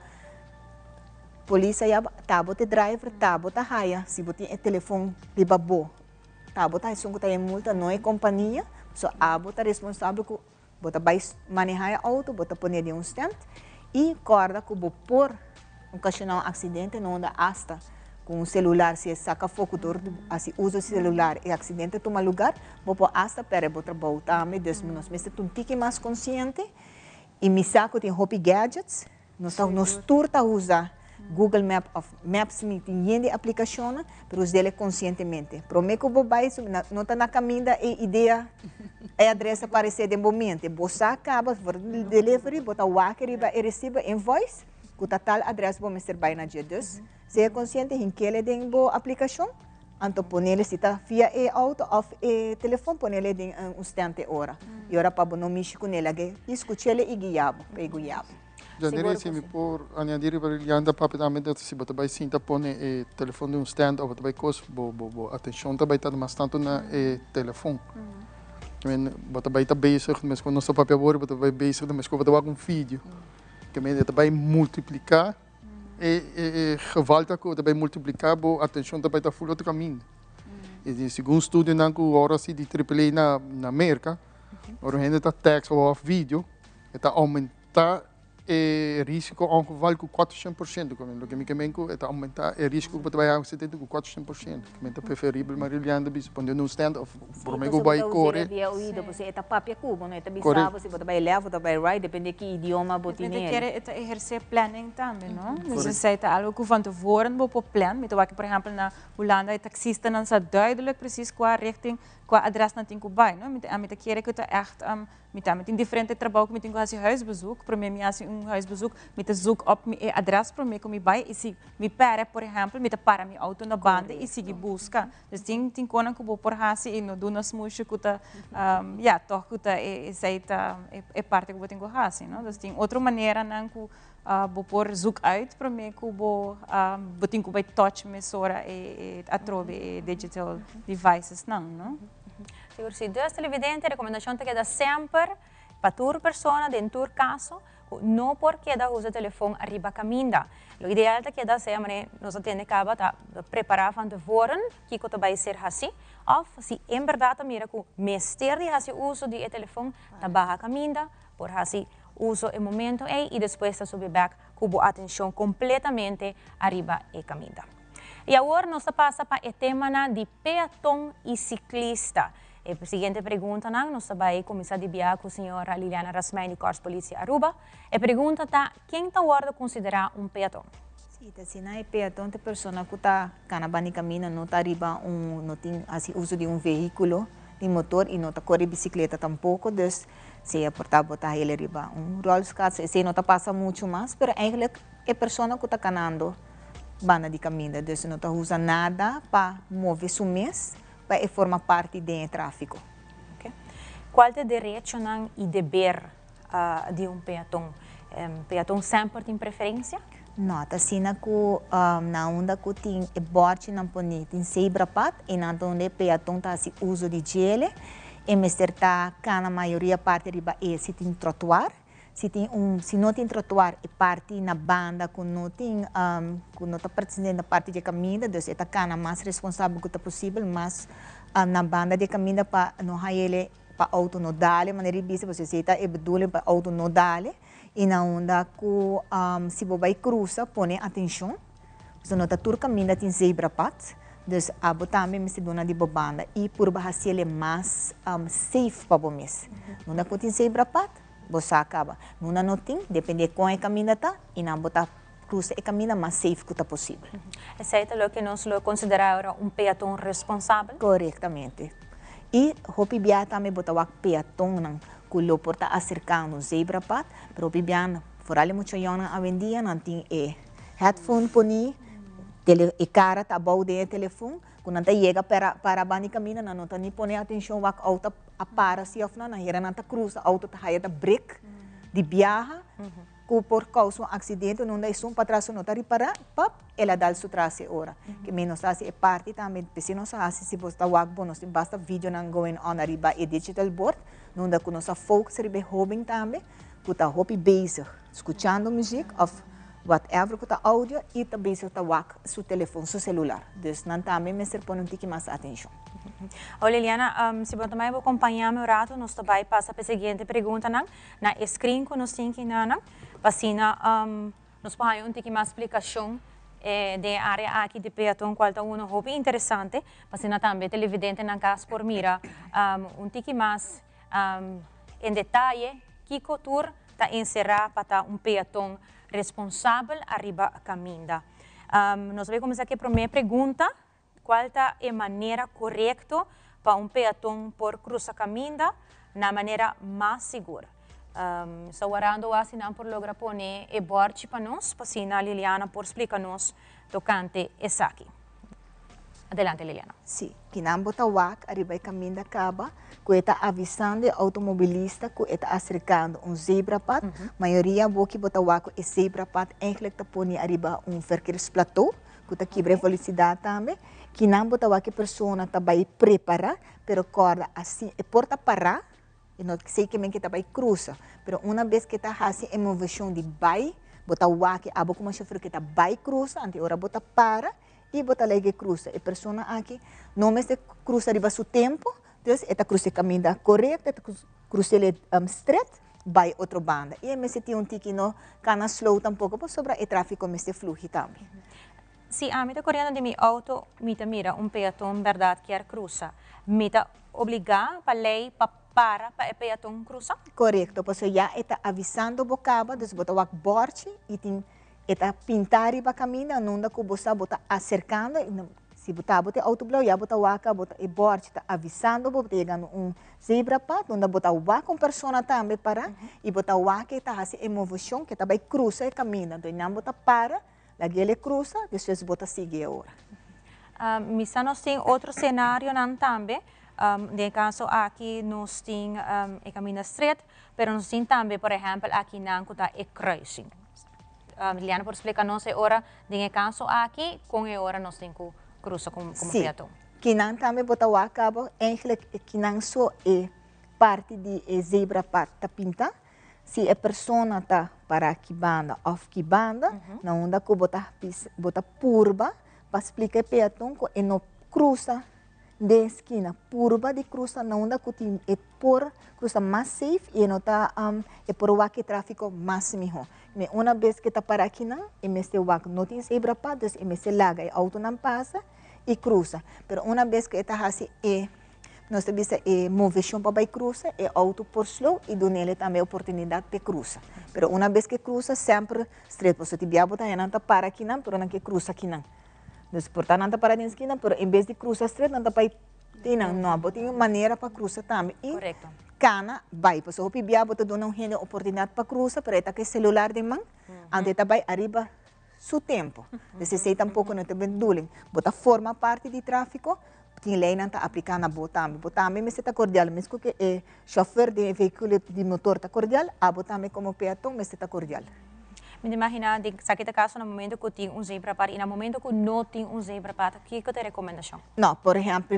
polícia ya tabo te driver tabo ta haya se botin e telefone de babo tabo ta sungo ta multa não é companhia so abo ta responsável ku bota vai manejar auto bota poner de stand e corda ku bo por ocasionar acidente não da hasta com celular se saca foco do assim usa celular e acidente toma lugar bo po hasta pere bota volta me desmenos me se tu tique mais consciente e me saco tem hobby gadgets nos turta usa Google Maps me tem de aplicação, pero usá-la conscientemente. Prometo que vou não está na caminho e ideia é adressa aparecer de momento. Você acaba de delivery, bota o walker e recebe invoice, que tá tal adressa vou me servir na dia 2. Se é consciente em que ele tem boa aplicação, então põe-lhe se está via e auto ou e telefone põe-lhe em um instante hora. E ora para não mexer com ele, escute-lhe e guiá-lo, Janeiro, se me por añadir para ele anda rapidamente se você vai sim tá pone o telefone de stand ou você vai cos atenção tá vai estar mais tanto na telefone. Você vai estar bezig, mas quando você papel agora você vai bezig, mas quando você vai com vídeo, que me você vai multiplicar e gevalta que você vai multiplicar, a atenção tá vai estar full outro caminho. E segundo estudo não que agora se de AAA na América, agora ainda tá text ou vídeo, está aumentar o risco de ongeval com 400%. O que me queimou é aumentar o risco que vai acontecer com 400%. É preferível, mas ele anda bem, quando não stand, por mim, vai correr. Você está papia cubo, né? Está bisabo, você vai leva, você vai right, depende que idioma você tem. Depende que exercer planning também, não? Necessita algo que van tevoren op plan. Met wat por exemplo na Holanda de taxista dan sa duidelijk precies qua richting, qua adres na tin kubay, no? Met keren que echt met diferente trabalho met een huisbezoek, para mim assim huisbezoek met zoek op mijn adres para mim como bij e me pare por exemplo met para minha auto na banda e seguir busca. Dus tem conan que por hasi e no do nas musho que ja toch que é parte que eu tenho hasi, no? Dus tem outra maneira não que vou pôr zoek uit para mim que vou tenho que vai touch me sora e atrove digital devices não. Seguro, se dois televidentes, recomendação te queda sempre para tua pessoa, dentro do caso, não por queda usa o telefone arriba caminda. O ideal é que da sempre nós temos que preparar van tevoren que vai ser assim, ou se em verdade mira que mestre de assim uso de telefone da barra caminda, por assim uso em momento e depois subir back com a atenção completamente arriba e caminda. E agora nós passa para o tema de peatão e ciclista. A seguinte pergunta, nós vamos começar a enviar com a senhora Liliana Rasmani, Corps Polícia Aruba. A pergunta é, quem está agora considerar peatão? Sim, se não é peatão, é pessoa que está canabani caminha, não está arriba, não tem uso de veículo, de motor e não está corre bicicleta tampouco, então se é portar botar ele arriba. Rolls Royce, se não está passa muito mais, mas eigenlijk é pessoa que está canando banda de caminho, então não está usando nada para mover seu mês, para formar parte do tráfego. Okay. Qual é o direito e dever de peatão? Peatão sempre tem preferência? Não, está assim que na onda que tem borde não pode tem zebra pat e na onde peatão está assim uso de gele e mestre está na maioria parte riba se tem trotuar. Se não tem trotuar e parte na banda que não tem que não está presente na parte de caminho, então está cana mais responsável que possível, mas na banda de caminho para não ele para auto não dale, maneira de você está é bedule para auto não dale e na onda que se você vai cruza põe atenção, você não está tur caminho tem zebra pat, então a botar também se dona de banda e por baixo ele mais safe para você. Não dá que tem zebra pat você acaba. Não tem, depende de como é caminho está e não botar cruza e caminho mais safe que possível. Esse é o que nós consideramos peatão responsável? Corretamente. E o pibia também botar o peatão não que o porta acercando zebra pat, pero pibia fora muito yona a vendia não tem headphone poni e cara tá bom de telefone, quando tá chega para bani caminha, não tá nem põe atenção a auto a para se of na hera não tá cruza, auto tá haia da break, de viaja, que por causa de um acidente, não dá som para trás, não tá reparar, pap, ela dá o traço ora. Que menos assim é parte também, se não assim se você tá wagbo, não basta vídeo não going on arriba e digital board, não dá com nossa focus ribe hobby também, que tá hobby bezig, escutando música of whatever que tá áudio e tá bezig tá wag seu telefone, seu celular. Dus não também me ser põe um tique mais atenção. Olha, Liliana, se você também vai acompanhar meu rato, nós também passa para a seguinte pergunta, na screen que nós temos aqui, Vacina, nós podemos ter uma explicação de área aqui de peatão, qual é um hobby interessante, vacina também televidente na casa por mira, tique mais em detalhe, que cultura está encerrada para um peatão responsável arriba a caminho. Nós vamos começar aqui a primeira pergunta, qual é a maneira correta para um peatão por cruzar caminho na maneira mais segura? So warando assim não por logra pone e borte para nós, pasina Liliana por explicar-nos tocante essa aqui. Adelante, Liliana. Sim, que não bota wak arriba e caminho da caba, que está avisando o automobilista que está acercando um zebra path, maioria boa que bota wak e zebra path eigenlijk está pone arriba verkeersplateau, que está quebra velocidade também, que não bota wak a pessoa está vai preparar, pero corda assim e porta parar. E não sei que men que tá vai cruza, pero uma vez que tá assim a moção de vai, bota o aqui, abo como chauffeur que tá vai cruza, ante ora bota para e bota lege cruza. E persona aqui não me se cruza riba su tempo, então eta cruza caminho da correta, eta cruza ele straight, vai outro banda. E me se tem tiki no cana slow tampouco, por sobra e tráfico me se flui também. Se a mita correndo de mi auto, mita mira peatão verdade quer cruza, mita obrigar para lei para o peatão cruzar? Correto, porque já está avisando o cabo, então bota o borte e está pintar e caminho, não dá que você bota acercando, se botar bota autoblow, já bota o aca, bota e borte está avisando, bota chegando zebra path, não dá bota o aca com pessoa também para e bota o aca está assim em moção que está vai cruzar o caminho, então não bota para, lá ele cruza, depois bota seguir agora. Misa nós tem outro cenário não também. De caso aqui nós temos o caminho estreito, mas nós temos também, por exemplo, aqui na Ancuta e cruising. Liliana, por explicar-nos agora, de caso aqui, com a hora nós temos que cruzar como peatão. Que não também botar o acabo, que não só é parte de zebra para pintar, se a pessoa está para aqui banda ou aqui banda, não dá que botar curva para explicar peatão que não cruza de esquina, curva de cruza não dá que é por cruza mais safe e não tá é por o que tráfico mais melhor. Mas uma vez que está para aqui não, e me se o não tem zebra path, e me se larga e auto não passa e cruza. Pero uma vez que está assim nós temos movição para cruza e auto por slow e do nele também oportunidade de cruza. Pero uma vez que cruza sempre straight, porque se tiver botar não tá para aqui não, pero não que cruza aqui não. Então, portanto, não está para a esquina, mas em vez de cruzar straight, não está para não, tem maneira para cruzar também. Correto. Cana, vai, porque o PBA bota dando uma oportunidade para cruzar, para está com o celular de mão, onde está vai arriba seu tempo. Desse sei tampouco não tem bem bota forma parte do tráfico, tem lei não está aplicando a botambe mas está cordial, mesmo que o chauffeur de veículo de motor está cordial, a botambe como peatão, mas está cordial. Me imagina, sa kita caso, no momento que tem zebra path e no momento que não tem zebra path, o que é a recomendação? Não, por exemplo,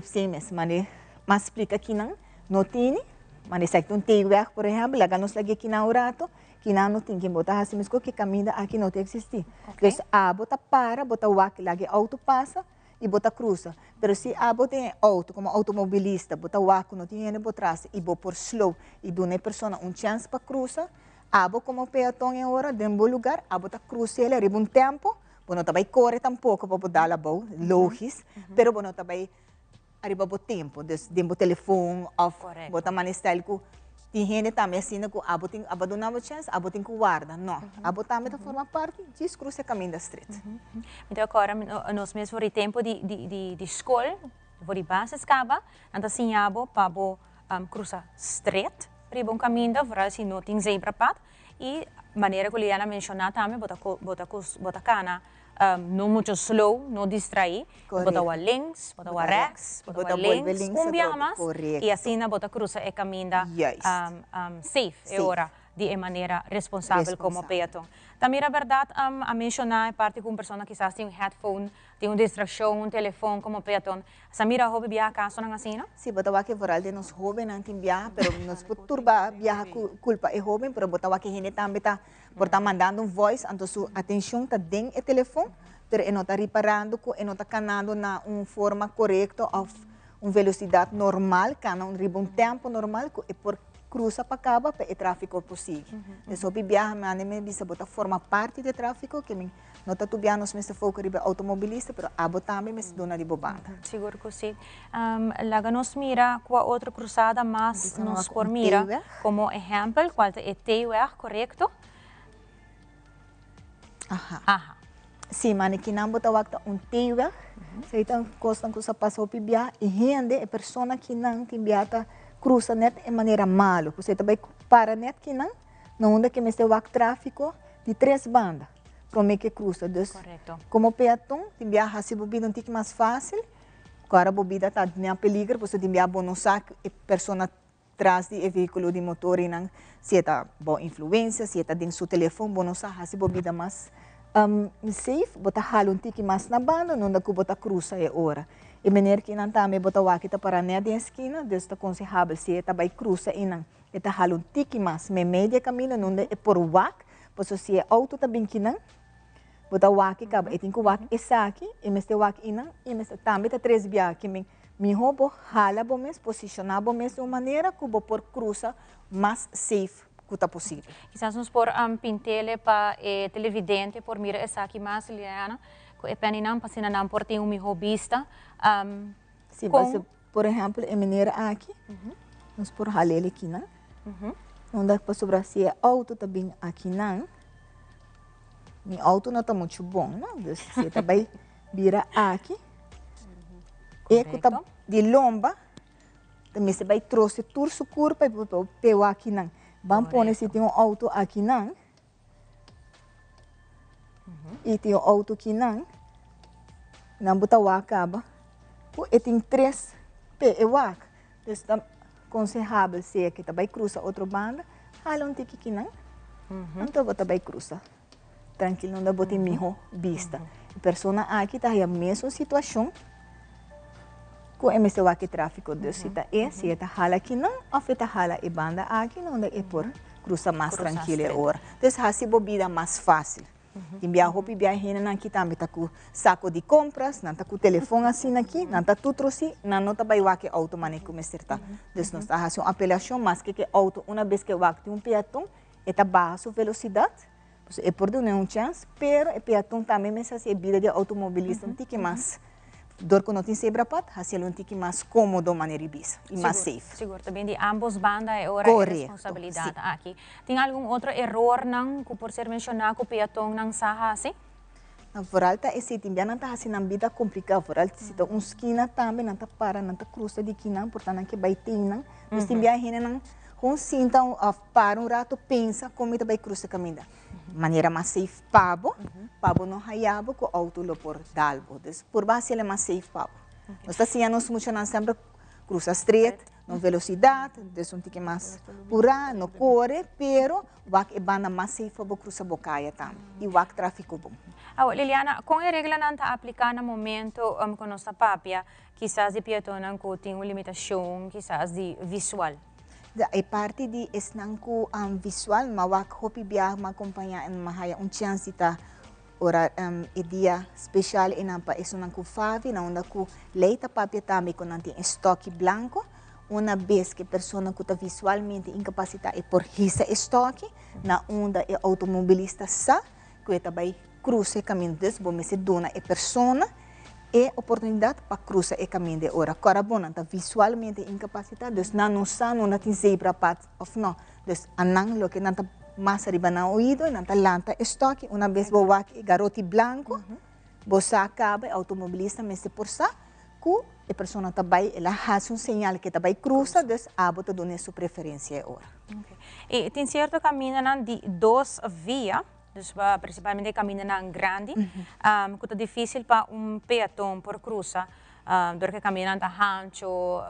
mas explica que não tem, mas se tem weg, por exemplo, lá nos lagi aqui na urato, que não tem que botar assim, mesmo que caminha aqui não tem existir. Então, bota para, bota o aqui, lagi auto passa e bota cruza. Pero se bota auto, como automobilista, bota o aqui, não tem ninguém por trás, e bota por slow, e dá a pessoa chance para cruzar. Abo como peatão em hora, de um bom lugar, abo está cruzando, arriba tempo, não está correr tampouco para dar a boa, lógico, pero não está arriba o tempo, de telefone, off, bota manistyle que tem gente também assim, que abo não há chance, abo tem que guardar, não, abo também forma parte, diz cruza caminho da street. Então agora, nós mesmos por tempo de escola, por base escava, então assim, abo para cruzar street, riba caminho, para se não tem zebra path, e maneira que Liliana mencionou também, bota cana no mucho slow, no distrair, bota wa links, bota wa rechts, bota wa links, viaja más, y así na bota cruza e caminda safe, e ora de maneira responsável como peatão. Também é verdade a mencionar parte com pessoa que quizás tem headphone, tem uma distração, telefone como peatão. Samira hobby viaja caso não assim, não? Sim, bota que voral de nos jovens não tem viaja, pero nos turba viaja culpa é jovem, pero bota que gente também tá por tá mandando voice, então sua atenção tá dentro do telefone, pero não tá reparando, não tá canando na forma correta ou velocidade normal, cana um tempo normal, e por cruza para acaba para o tráfego possível. Então, o viaja me bisa bota forma parte do tráfego que não tá tudo nos mesmo foco riba automobilista, pero abo também me dona de bobada. Seguro que sim. Laga nos mira qual outra cruzada mas nos por mira como exemplo, qual é T-Weg, correto? Aha. Sim, mas aqui não bota wakta T-Weg. Se então costa que se passa o viaja e rende a pessoa que não tem viaja cruza net de maneira malo. Você também para net que não onde que me se o tráfico de 3 bandas para me que cruza. Então, como peatão, tem viajar assim bobida um tique mais fácil. Agora a bobida está em peligro, você tem viajar bom saco e pessoa atrás de veículo de motor e não se está boa influência, se está dentro do seu telefone, bom saco assim bobida mais safe, botar halo um tique mais na banda, não dá que botar cruza é hora. E maneira que não também bota o aqui para na esquina, desde aconselhável se está vai cruza e não está halo um tique mais, me média caminho não é por o aqui, pois se é auto também que não, bota o aqui acaba, e tem que o aqui essa aqui, e me o aqui não, e me também tá 3 via que me roubo hala bom mês, posicionar bom mês de uma maneira que vou por cruza mais safe que tá possível. Quizás nos por pintele para televidente por mira essa aqui mais Liliana. E peninam pasina nam por tem hobbyista. Sim, você, por exemplo, em maneira aqui, nós por halele aqui, não? Não dá para sobrar se é auto também aqui, não? Meu auto não está muito bom, não? Você também vira aqui. E que tá de lomba, também você vai trouxe turso curva e pelo aqui, não? Vamos pôr se tem auto aqui, não? E tem auto que não botar o acaba, e tem 3 pé e o ac. Então, é aconselhável se é que também cruza outra banda, hala um tique que não, então você também cruza. Tranquilo, não dá botar minha vista. A pessoa aqui está na mesma situação, com o MSU aqui tráfico de cita se está hala aqui não, ou está hala e banda aqui não, é por cruza mais tranquila hora. Então, assim, bobida mais fácil. Enviar roupa e viajar aqui também está com saco de compras, não está com telefone assim aqui, não está tudo assim, não está vai que auto maneco me certa. Então nós está fazendo uma apelação, mas que auto uma vez que vai ter peatão, está baixa velocidade, é por dar chance, pero o peatão também me faz a vida de automobilista um tique mais. Dor que não tem sebra-pat, assim um tique mais cômodo maneira e mais safe. Seguro, também de ambos bandas é hora de responsabilidade aqui. Tem algum outro erro não que por ser mencionado que o peatão não sabe assim? Na voralta esse também não está assim na vida complicada, voralta se tá esquina também não está para, não está cruza de quina, portanto não que vai ter não. Mas também a gente não consinta para rato pensa como vai cruzar caminho. Maneira mais safe pabo não raiabo com auto lo por dalbo. Por base ele é mais safe pabo. Nós assim nós funcionamos sempre cruza straight, não velocidade, des um tique mais pura, no corre, pero wak e banda mais safe pabo cruza bocaia tam. E wak tráfico bom. Liliana, com a regra não está aplicada no momento com nossa papia, quizás de peatão não tem uma limitação, quizás de visual. A parte de esnanku visual, mawak hopi biya makumpanya en mahaya chance ta ora dia special inampa esnanku favi na onda ku leita papia tami con nanti estoque blanco, uma vez que persona que está visualmente incapacitada e por hisa estoque, na onda e automobilista sa, que também cruza caminho desse, bom se dona e persona e oportunidade para cruzar o caminho de hora. Agora, bom, está visualmente incapacitado, então não sabe, não tem zebra pat ou não. Então, anang, lo que não está mais arriba no ouvido, não está lanta estoque, uma vez vou aqui, garoto branco, você acaba, automobilista, mas por ça, que a pessoa está bem, ela faz sinal que está bem cruza, então, a bota dona sua preferência hora. E tem certo caminho de 2 vias, dus principalmente caminham ng grande, kuta difícil pa peatón por cruza, porque caminham ta hancho,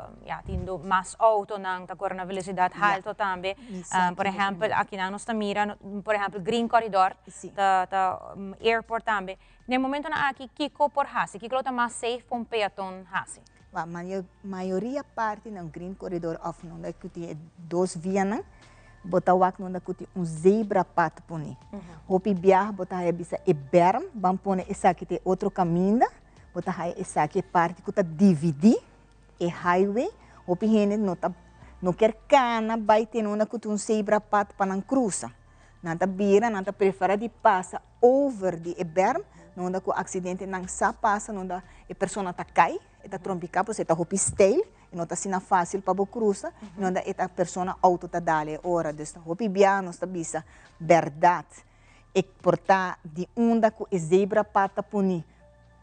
tindo mais auto nang ta corre na velocidade alto também. Por exemplo, aqui na nossa mira, por exemplo, Green Corridor, ta airport também. No momento na aqui, kiko por hasi, kiko ta mais safe para peatón hasi. A maioria parte ng Green Corridor of não da kuti dos vias bota wak não da kuti zebra pat puni. Hopi biar bota hai bisa berm, bam pone essa que tem outro caminho, bota hai essa que parte kuta dividir highway, hopi hene no quer cana vai ter não da kuti zebra pat para não cruza. Nanta bira, nanta prefere de passa over de berm, não da ku acidente não sa passa, não da a pessoa ta cai. Eta trompica, pois eta hopi style, e não está sendo fácil para cruza, e não da eta persona auto ta dale ora, dus hopi bia não está bisa verdade, e portar de onda com zebra pata puni,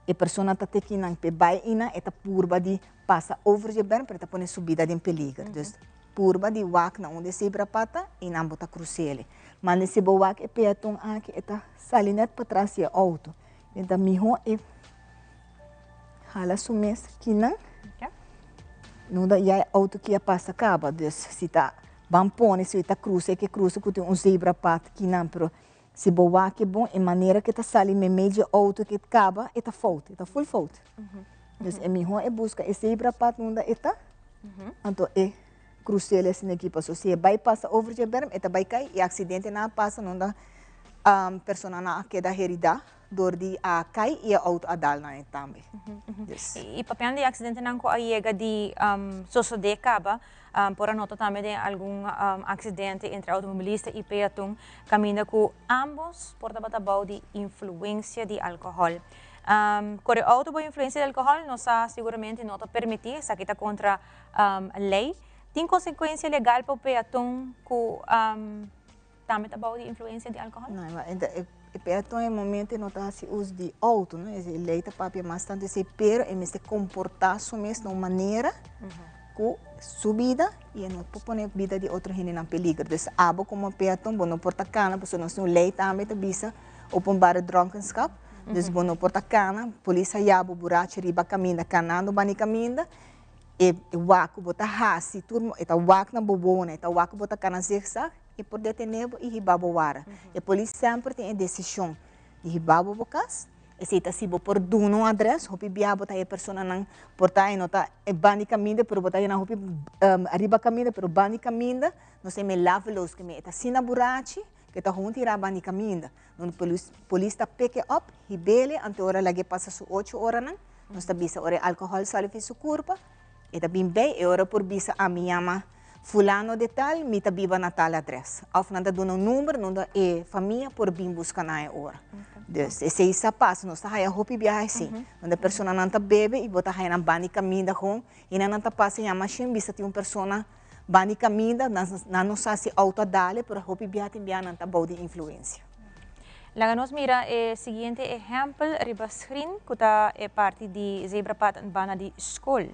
e persona ta teki nang pe bai ina eta purba de passa over de berm, para pone subida de peligro, dus purba de wak na onde zebra pata e não bota crucele, mas nesse bo wak e peatong aqui eta salinet para trás e auto, então miho e hala sumes kinan não dá já auto que passa acaba dus se tá bampone se tá cruza que cruza com zebra pat kinan pero se boa que bom e maneira que tá sali me meio auto que acaba e tá fault tá full fault dus é melhor é busca esse zebra pat não dá eta então é crucial esse aqui passou se vai passa over de berm eta vai cai e acidente na passa não dá persona na que dá herida door die cai e a auto adal na também. E papel de acidente não ko aiega de suceder acaba por anota também de algum acidente entre automobilista e peatão caminha com ambos por tabatabau de influência de álcool. Corre auto por influência de álcool não sa seguramente não te permitir sa kita contra a lei tem consequência legal para o peatão com também tabau de influência de álcool? Não, o peatão é momento não está se uso de auto, não é? Ele está papel bastante se pero e se comportar somente de uma maneira com subida e não pode pôr vida de outro gente em peligro. Então, abo como peatão, bom não porta cana, porque não se lei também está bisa openbare dronkenschap. Dus bom não porta cana, polícia jabo buraco riba caminha, canando bani caminha. E waku bota hasi, turmo, eta wak na bobona, eta waku bota cana zigzag. E por detener e ribabo wara. E polícia sempre tem a decisão de ribabo bocas. E se está se por duno adres, hopi biabo tá a pessoa não portar e não tá e bani caminha, pero botar na hopi arriba caminha, pero bani caminha, não sei me lave los que me está sina burachi, que tá junto ira bani caminha. Não polícia tá pick up, ribele, ante hora lagi passa su 8 horas não está bisa ora alcohol sale fi su curva. E tá bem bem, e ora por bisa a minha fulano de tal, me tá biba na tal adres. Of nada do número, não dá e família por bem buscar na hora. Dus esse isso passa, nós tá aí a hopi biar assim. Onde a pessoa não tá bebe e bota aí na bani caminha com e não tá passa em a machine, bisa tem uma pessoa bani caminha, não sabe se auto dale, por hopi biar tem biar não tá boa de influência. Lá nos mira o seguinte exemplo, riba screen, que tá é parte de zebra pat bana de escola.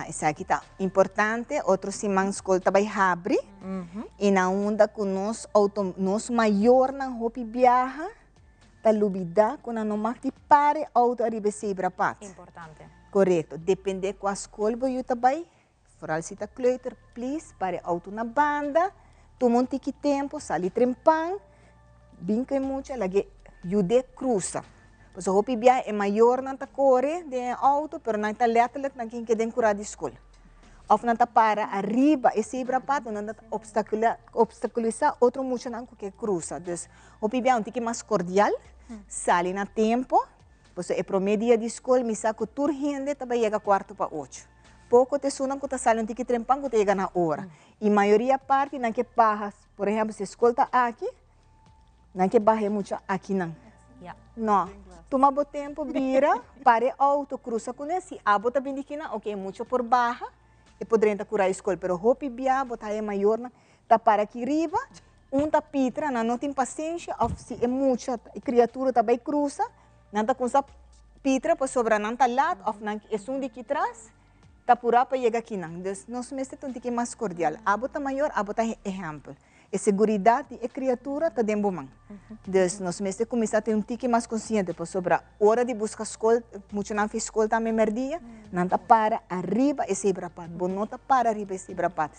Isso aqui está importante, outro simão escola vai abrir e na onda com nós maior na hopi viaja, tá lubida com a noma que pare auto arriba zebra pat. Importante. Correto, depende com a escola vai também, foral se tá kleuter, please, pare auto na banda, toma um tique tempo, sali trempang, binca muito, lagi jude cruza. Pois o hopi biya é maior na corre de auto, pero não está letterlijk na quem quer curar de escola. Of não está para arriba e zebra pato, não está obstaculizar outro muito não que cruza. Dus hopi biya um tique mais cordial, sali na tempo, pois é promedio de escola, me saco tur gente, também chega quarto para 8. Pouco te sunam que tá sali um tique trempang que chega na hora. E maioria parte não que barras, por exemplo, se a escola está aqui, não que barra muito aqui não. Não. Toma o tempo, vira, pare auto, cruza com esse, a bota bindikina, ok, muito por barra, e poderia curar a escola, pero hopi bia, bota é maior, tá para aqui riba, tá pitra, não tem paciência, se é muita criatura também cruza, não tá com essa pitra, para sobrar não tá lado, ou não é de aqui atrás, tá por para chegar aqui não. Então, nós mesmo tem que mais cordial, a bota maior, a bota exemplo. a segurança da criatura está dentro man. Dus nós mesmos começamos a ter tique mais consciente sobre a hora de buscar escola, muito não fez escola também merdia, não tá para arriba e zebra-pat, não tá para arriba e zebra-pat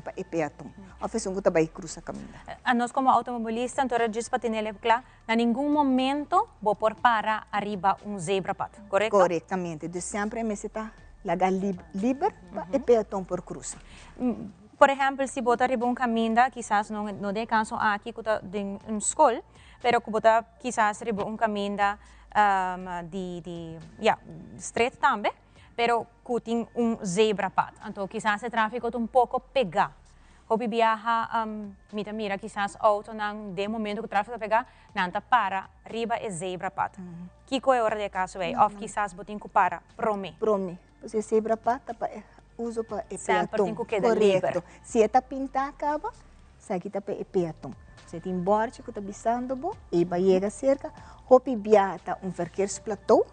para e peatão. A pessoa que também cruza caminho. Nós como automobilista, então diz para ter claro, em nenhum momento vou por para arriba zebra-pat, correto? Corretamente, dus sempre me está largar livre para e peatão por cruza. Por exemplo, se botar arriba caminho, quizás não de caso aqui que está em escola, pero que botar quizás arriba caminho de street também, pero que tem zebra-pat. Então, quizás o tráfego está pouco pegado. Hobby viaja, mira, quizás auto não de momento que o tráfego pega, não está para arriba e zebra-pat. Que é hora de caso é? Ou quizás botem que para prome. Prome. Você zebra-pat para uso para e peatão. Correto. Se está pintar acaba, sai para e peatão. Você tem borte que está bisando bo, e vai chegar cerca, hobby viaja verkeersplatô.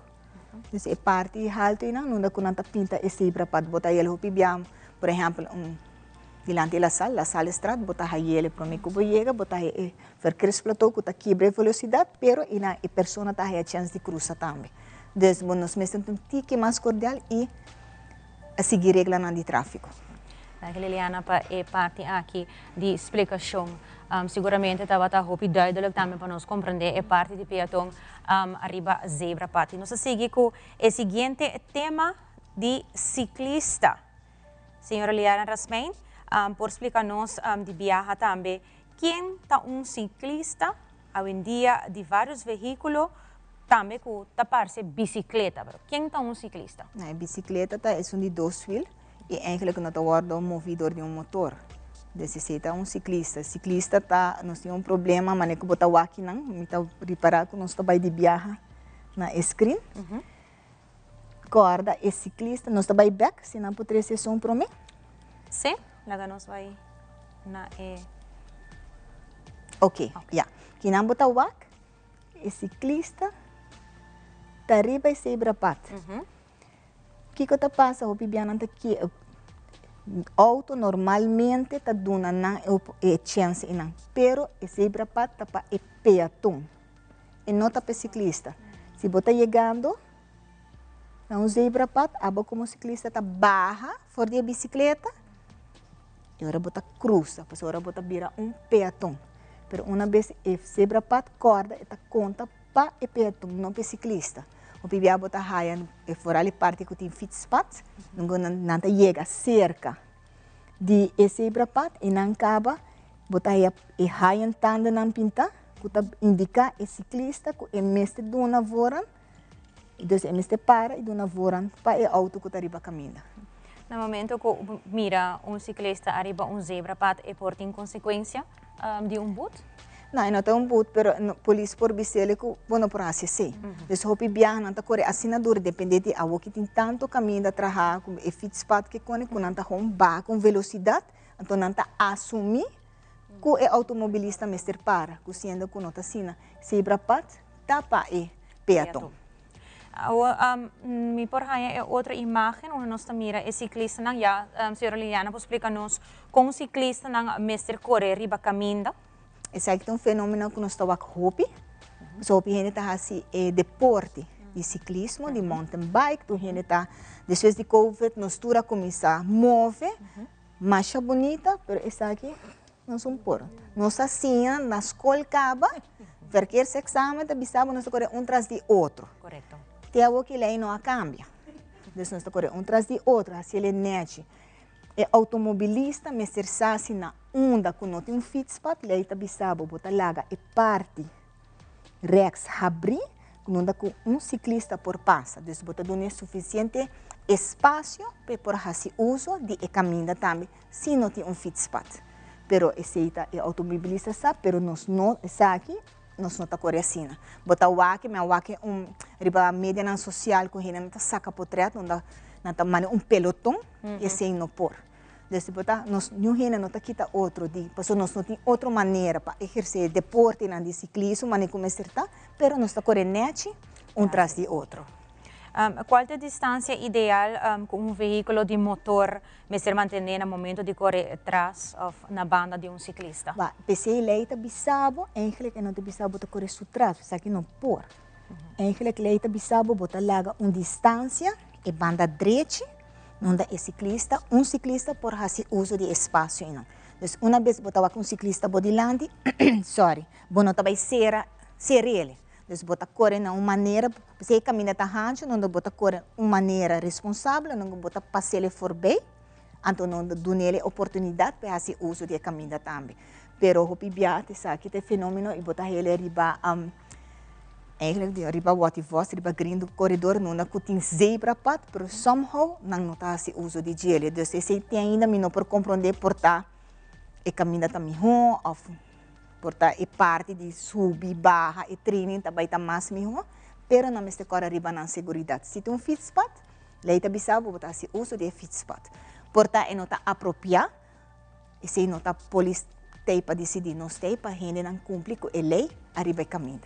Dus é parte alto e não dá quando pinta e zebra-pat, botar ele hobby viaja, por exemplo, dilante da sala estrada, botar ele para mim que vou chegar, botar e verkeersplatô que está quebra velocidade, pero a pessoa está a chance de cruzar também. Dus nós mesmos um tique mais cordial e a seguir regra de tráfego. Liliana, para a parte aqui de explicação, seguramente estava a duidelijk também para nós compreender a parte de peatão arriba zebra-pat. Nós seguimos com o seguinte tema de ciclista. Senhora Liliana Rasmein, por explicar-nos de viaja também, quem está ciclista hoje em dia de vários veículos, também com tapar-se bicicleta. Quem está ciclista? A bicicleta é de dois wheels e eigenlijk não está movido de motor. Necessita ciclista. Ciclista nós temos problema, mas não botar o aqui não, está reparar que nós estamos de viaja na screen. Corda é ciclista, nós estamos back, se não poderia ser som para mim. Sim, lá nós vai na Ok, já. Que não botar o aqui, é ciclista. Arriba e zebra-pat. O que está passando? O pibiano aqui, auto normalmente está dando a chance, pero o zebra-pat está para o peatão e não está para o ciclista. Se você está chegando a zebra-pat, como ciclista está barra fora da bicicleta, e agora você cruza, porque agora você vira peatão. Pero uma vez o zebra-pat corda, está conta para o peatão, não para o ciclista. O pibia bota raia fora ali parte que tem fitspot, não chega cerca de zebra-pat e não acaba bota raia entando não pinta, que indica o ciclista que é mestre de uma voran, e então é mestre para e de uma voran para o auto que está arriba caminha. No momento que mira ciclista arriba zebra-pat e por tem consequência de boot? Não, não tem boot, pero polícia por bicicleta que não por ACC. Então, o pibiano não está corre assinador, dependente a o que tem tanto caminho de trabalhar, com o fitspot que quando não está com velocidade, então não está assumir que o automobilista mestre para, que sendo que não está assina, zebra-pat, tapa e peatão. Me por aí outra imagem onde nós mira é ciclista não já senhora Liliana pode explicar-nos como ciclista não mestre correr riba caminho. Esse é um fenômeno que nós estamos hobby. O hobby está assim deporte de ciclismo, de mountain bike, tu gente está depois de Covid nós tura começar a mover, marcha bonita, pero esse aqui não são por. Nós assim na escola acaba, porque esse exame está bisabo nós correr atrás de outro. Correto. Tem algo que lei não cambia. Nós correr atrás de outro, assim ele nete. É automobilista, me sersasse na onda que não tem fitspot, ele está bisabo, bota laga e parte rex abrir, quando com ciclista por passa, então bota dando suficiente espaço para por fazer uso de caminho também, se não tem fitspot. Pero esse é automobilista sabe, pero nós não aqui, nós não está correndo. Bota o aqui, mas o aqui é riba média social que ele não está saca por trás, não está pelotão, esse não por. Desse botar, nós não está quita outro dia, porque nós não tem outra maneira para exercer deporte na de ciclismo, mas como acertar, pero nós está correndo atrás de outro. Qual é a distância ideal com um veículo de motor me ser manter no momento de correr atrás ou na banda de um ciclista? Pensei leita bisabo, eigenlijk não te bisabo te correr sutrás, isso aqui não por. Eigenlijk leita bisabo bota laga distância e banda direita, onde é ciclista, ciclista por fazer uso de espaço não. Então, uma vez botava com ciclista bodilante, sorry, não vai ser ele. Então, bota correr de uma maneira, se caminha tá rancho, não bota correr de uma maneira responsável, não bota passear ele for bem, então não dá nele oportunidade para fazer uso de caminho também. Pero o pibiate sabe que tem fenômeno e bota ele riba eigenlijk riba wat voz riba green do corredor não que tem zebra pad, pero somehow não tá fazendo uso de gelo. Então, se tem ainda não por compreender portar e caminho também ou porta é parte de subir, barra e training também tá mais melhor, pero não mestre corre riba na segurança. Se tem fit spot, leita bisabo botar se uso de fit spot. Porta é nota apropriar, e se nota police tem para decidir não tem para gente não cumprir com a lei, arriba caminho.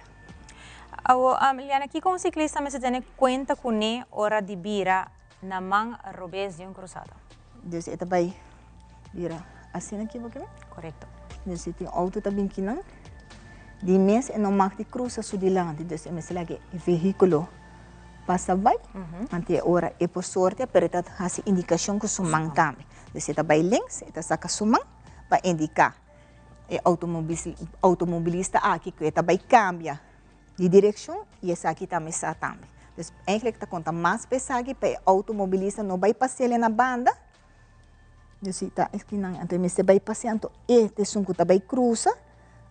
Liana, aqui com o ciclista me se tem conta com a hora de vira na mão robês de cruzado. Deus é também vira assim aqui, correto. Dus het auto também que não, de mês e não mag de cruza sudilante, dus é mesela que o veículo passa vai, ante hora é por sorte, pero está faz indicação que sumang também, dus está vai links, está saca sumang para indicar, e automobilista aqui que está vai cambia de direção e essa aqui também está também, dus eigenlijk está conta mais pesado para automobilista não vai passar na banda. Dus ita esquina anto me se vai passeando e te sunku ta vai cruza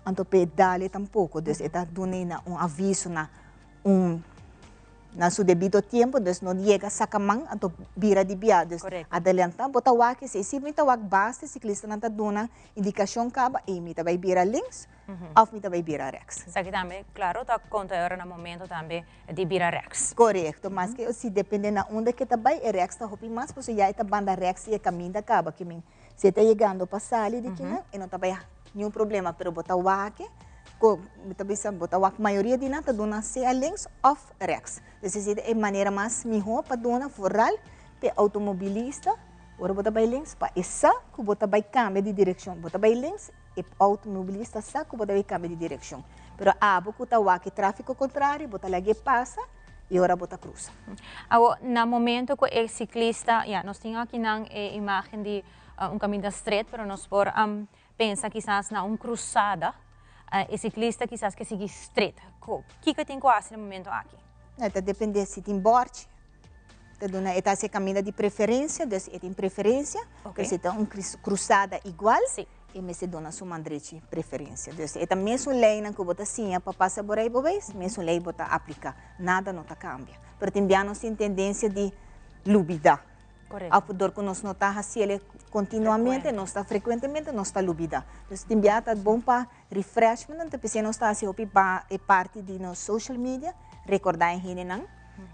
anto pedale tampouco dus eta donena aviso na su debido tempo, dus não chega sacamang anto vira de via, dus adelanta bota wak se mita wak basta ciclista nanta dona indicação caba e mita vai vira links of mita vai vira rex. Isso aqui também, claro, tá conta agora no momento também de vira rex. Correto, mas que se depende na onde que tá vai e rex tá hopi mais, porque já está banda rex e caminho da caba que se está chegando para sair de quina e não tá vai nenhum problema, pero bota wak a maioria de nada dona se a links of rex. Necessita é maneira mais melhor para dona foral para automobilista. Ora bota by links para essa que bota by cambia de direção. Bota by links e automobilista sa que bota by cambia de direção. Pero boku tá que tráfego contrário, bota lá que passa e ora bota cruza. No momento que o ciclista, nós temos aqui na imagem de caminho estreito, pero nós por pensa quizás na cruzada. O ciclista quizás que siga estreito. O que tem quase no momento aqui? Depende se tem borte. Então, se caminha de preferência, se tem preferência, se tem cruzada igual, e me se dona sua mandrete preferência. Então, mesmo lei que bota assim, para passar por aí, mesmo lei bota aplicar. Nada não cambia. Pero tem tem tendência de lubida. Correto. Ao pudor que nós não está fazendo continuamente, não está frequentemente, não está lubida. Então, tem é bom para refreshment, então, nós está fazendo parte de nos social media, recordar em gente não,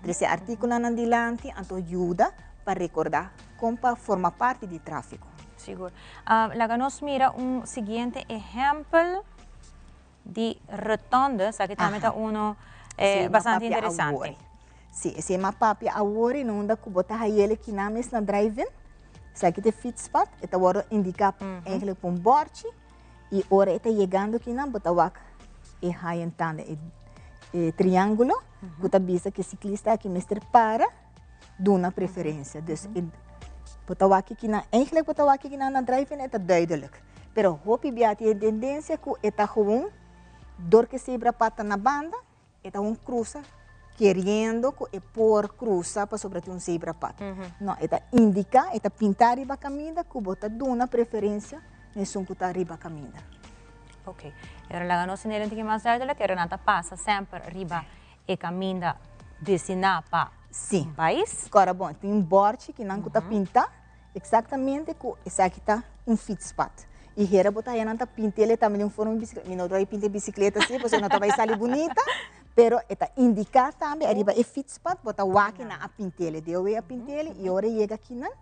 esse artigo não dilante, então ajuda para recordar como para formar parte do tráfego. Seguro. Lá nós mira seguinte exemplo de rotonda, que também está bastante interessante. Sim, esse é uma papia agora não anda com botar ele que na mesma drive-in, sabe que fit spot, então agora indica eigenlijk um borte e ora está chegando aqui na botar wak e high entende e triângulo, que tá visa que ciclista aqui mestre para dona preferência, dus botar wak aqui na eigenlijk botar wak aqui na drive-in é duidelijk, pero hopi biati tendência que está gewoon dor que se pata na banda, está cruza querendo que por cruzar para sobre um zebra pato. Não, está indica, está pintar riba caminho, que bota dona preferência nesse que está riba caminho. Ok. Agora lá nós temos que mais tarde que Renata passa sempre riba e caminho destinado para o país. Agora bom, tem borte que não está pintar exatamente que esse aqui está fit spot. E era botar aí não tá pintele também um forma de bicicleta. Não vai pintar bicicleta assim, porque não vai sair bonita. Pero está indicar também, arriba é fit spot, botar wak na a pintele. Deu a pintele e ora chega aqui não.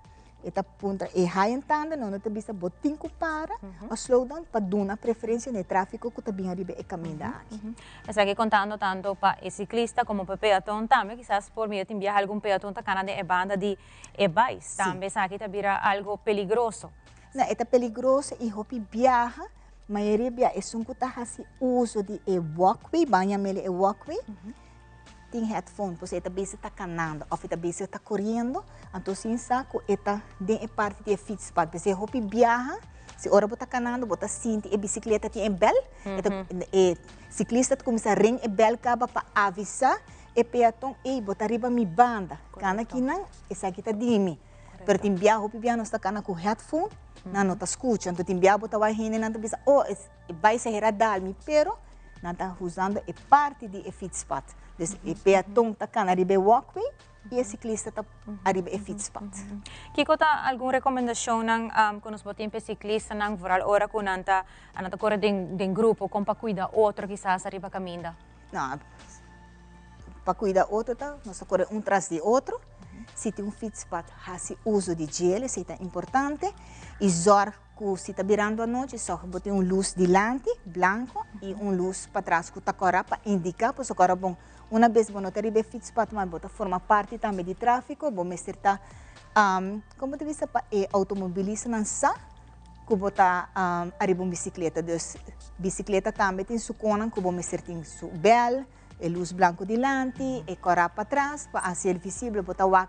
Esta punta e high entanda, não te bisa botinco para, o slowdown para dar uma preferência no tráfego que também arriba e caminho da aqui. Está aqui contando tanto para o ciclista como para o peatón também, quizás por meio de enviar algum peatón a cana de banda de e-bikes, também aqui também algo peligroso. Não, é peligroso e hopi viaja, maioria viaja, é um que tá fazendo uso de walkway, banha mele walkway. Tem headphone, você está canando, ou você está correndo, então sim saco, está de parte de fitspot, você hopi viaja, se ora você está canando, você sente a bicicleta tem bel, e ciclista começa a ring e bel caba para avisar, e peatão, e você arriba mi banda, cana aqui não, essa aqui está de mim, pero tem viaja, hopi viaja, não está cana com headphone, não está escutando, então tem viaja, você vai rindo, não está pensando, vai se radar-me, pero não está usando a parte de fitspot. Dus o peatão está cá na arriba walkway e o ciclista está arriba e fitspot. Kiko, tá alguma recomendação quando nós botamos ciclista nang voral hora quando anda corre de grupo como para cuidar outro que está arriba caminho? Não, para cuidar outro tá, nós corre tras de outro. Se tem fitspot, faz uso de gel, isso é importante. E zorg que se está virando a noite, só botar luz delante, branco, e luz para trás que está para indicar, para o cara bom. Uma vez que você arriba fitspot, mas você forma parte também do tráfego, você está, como te disse, para automobilista não sabe que você arriba bicicleta. Então, bicicleta também tem sua cona, que você tem sua bel, a luz branco delante, e correr para trás, para ser visível, você vai.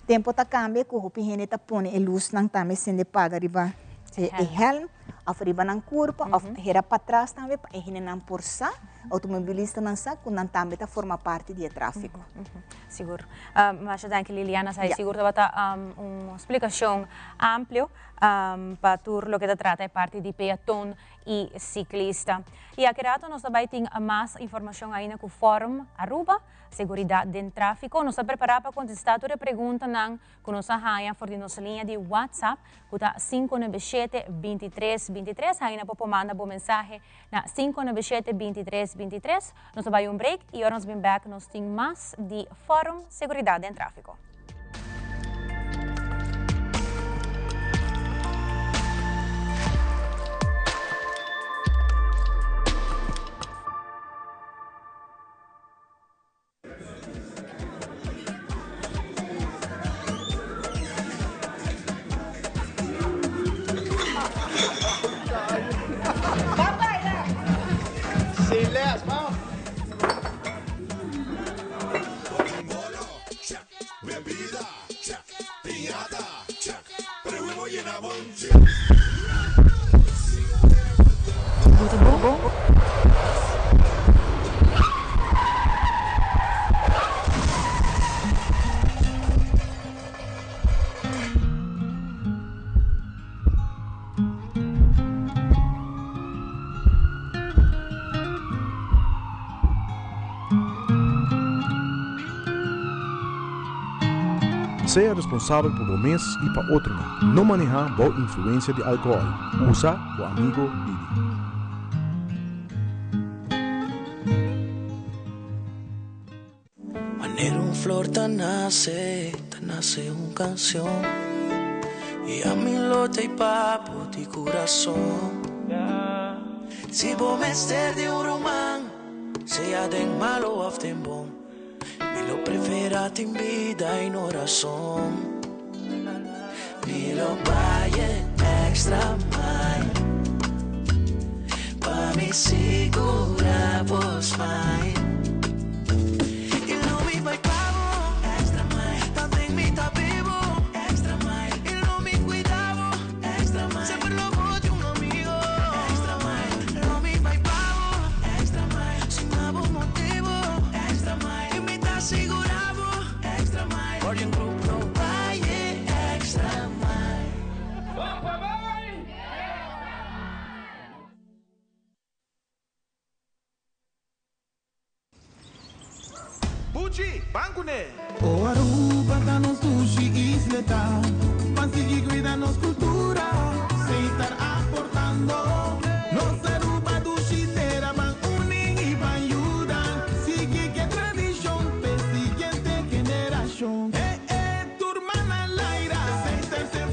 Tempo está cambia, que o pihene está põe a luz não também sendo paga arriba. O helm, arriba na curva, era para trás também, para ele não forçar, automobilista não sabe, que não também está forma parte do tráfego. Seguro. Mas eu que Liliana sai seguro vai dar uma explicação ampla para tudo o que se trata de parte de peatón e ciclista. E aqui rato nós também tem mais informação ainda com o Fórum Aruba, Seguridade do Tráfico. Nós estamos preparados para contestar toda a pergunta que nós temos por nossa linha de WhatsApp, que está 597-2323. Ainda pode mandar uma mensagem na 597-2323. Nós vamos um break e agora nós vamos back. Nós temos mais de Fórum Seguridade do Tráfico. Seja responsável por o mês e para outro não. Não manejar boa influência de álcool. Usa o amigo Didi. Manera flor tan nace canción. Y a mi lote y papo de corazón. Si vos me estés de un román, sea de malo o de bom. Me lo prefera en vida y no razón. Me lo vaya extra mile. Pa' mi segura vos mine. Y no me vai pago extra mile. También me está vivo extra mile. Y no me cuidaba extra mile. Siempre lo voy de un amigo extra mile. No me vai pago extra mile. Sin ningún motivo extra mile. Seguravo extra mile. Por un grupo vai extra mile. Bucci, bancune. O Aruba tá nos sushi isleta. Consegui cuidar nos cultura. Sem estar aportando. Nos Aruba do Chitera van unen y van ayudan. Sigue que tradición. Tu hermana Laira, 6 tercer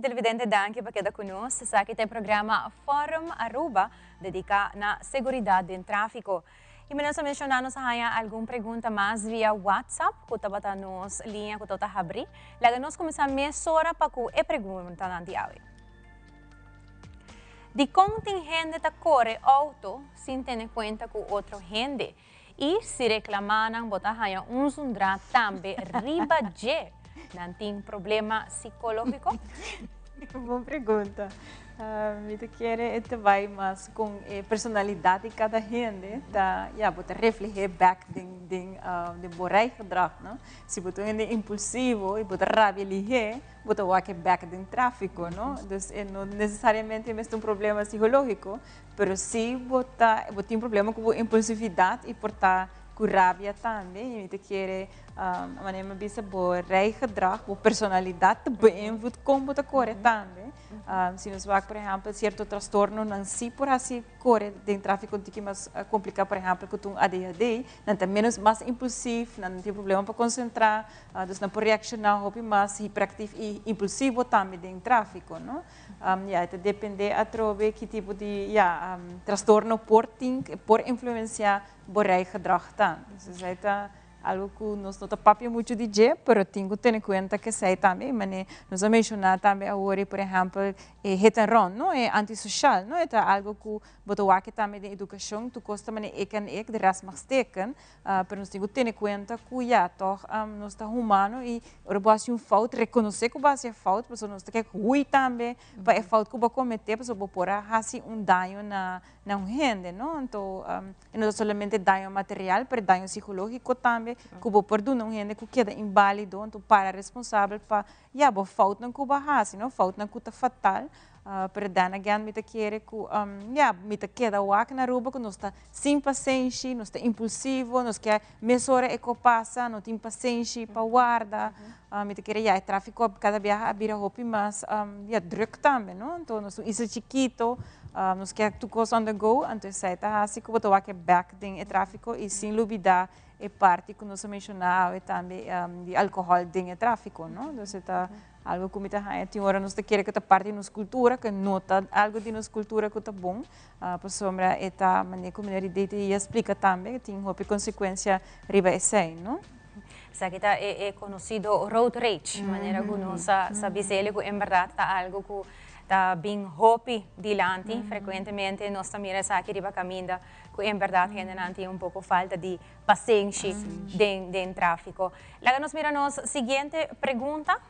televidente, danke para quedar conosco. Sa aqui tem programa Fórum Aruba, dedicado na segurança do tráfico. E menos mencionando sa haya alguma pergunta mais via WhatsApp, kuta bata nos linha kuta ta abrir. Laga nos começar mesora para ku e pergunta nanti awi. De contingente ta corre auto sem ter em conta com outro gente. E se reclamaram bota haya sundra também riba de não tem problema psicológico? Boa pergunta. Me quer te vai mais com personalidade de cada gente, tá? Ja, bota refletir back de borai gedrag, não? Se bota gente impulsivo e bota rabia lihe, bota wake back de tráfico, não? Dus não necessariamente é um problema psicológico, mas se bota tem problema com impulsividade e portar com rabia também, e me quer a maneira bisa borai gedrag, boa personalidade beïnvloed como bota corre também. Se nós vamos, por exemplo, certo transtorno não se por assim corre dentro tráfico que mais complicado, por exemplo, com um ADHD, não tem menos mais impulsivo, não tem problema para concentrar, dus não pode reaccionar hobby mais hiperativo e impulsivo também dentro tráfico, não? Itu depende atrove que tipo de transtorno por influenciar borai gedrag tan. Dus algo que nós não papia muito de dia, mas tenho que ter em conta que sei também, mas nós vamos mencionar também agora, por exemplo, hit and run, não é antissocial, não é algo que botou aqui também de educação, tu costa mas de ras mag steken, mas nós temos que ter em conta que toch nós está humano e ora basta fout, reconhecer que basta fout, mas nós tem que ruir também para fout que cometer, para pôr assim dano na gente, não? Então, não somente dano material, mas dano psicológico também. Kubo perdoa um gente que queda inválido, então para responsável para bo fout não kuba hasi, não fout não kuta fatal, para dan again me te quer que me te queda wak na ruba que nós está sem paciência, nós está impulsivo, nós quer mesora eco passa, não tem paciência para guarda, me te quer tráfico cada viaja vira hopi mas druk também, não? Então nós isso chiquito, nós quer tu coisa on the go, então sai tá assim que botou wak back ding tráfico e sem dúvida é parte que nós mencionamos também de álcool dentro do tráfico, não? Então está algo que me tá tem hora nós quer que tá parte da nossa cultura, que nota algo de nossa cultura que tá bom, por sombra eta maneira como ele e explica também tem uma consequência riba esse, não? Sa kita é conhecido road rage, maneira que nós sabemos que em verdade tá algo que tá bem hopi dilante, frequentemente nós também aqui riba caminho que em verdade tem pouco falta de paciência dentro do tráfico. Lá nós miramos seguinte pergunta.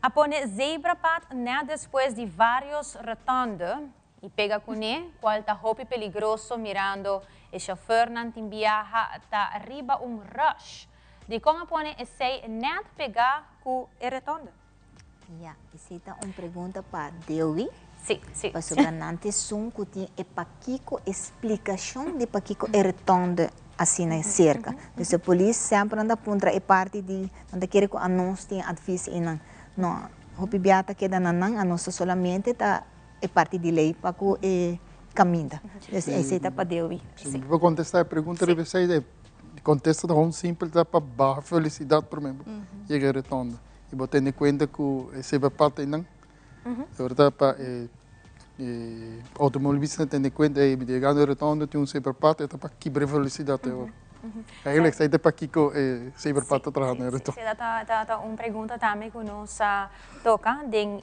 Apone zebra pat né depois de vários rotondas e pega com ele, qual tá hopi peligroso mirando o chauffeur não tem viaja tá arriba rush. De como apone esse né pegar com a rotonda? Essa é uma pergunta para Dewi. Sim. Para sobrenante som que tem e paquico explicação de paquico é rotonda assim na cerca. Então a polícia sempre anda aponta é parte de anda querer que anúncio tem advice inang. Não, o pibiata que dá nanang anúncio solamente tá é parte de lei para que caminha. Essa é para Dewi. Vou contestar a pergunta de vocês. Contesta tão simples para barra felicidade por exemplo. Chega a rotonda. E vou ter em conta que esse é parte não. Agora para automobilista tem em conta e me chegando a rotonda tem sempre parte para quebrar velocidade agora. Eigenlijk sai para que sempre parte atrás na rotonda. Se dá uma pergunta também que nós toca em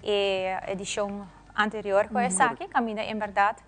edição anterior com essa aqui caminha em verdade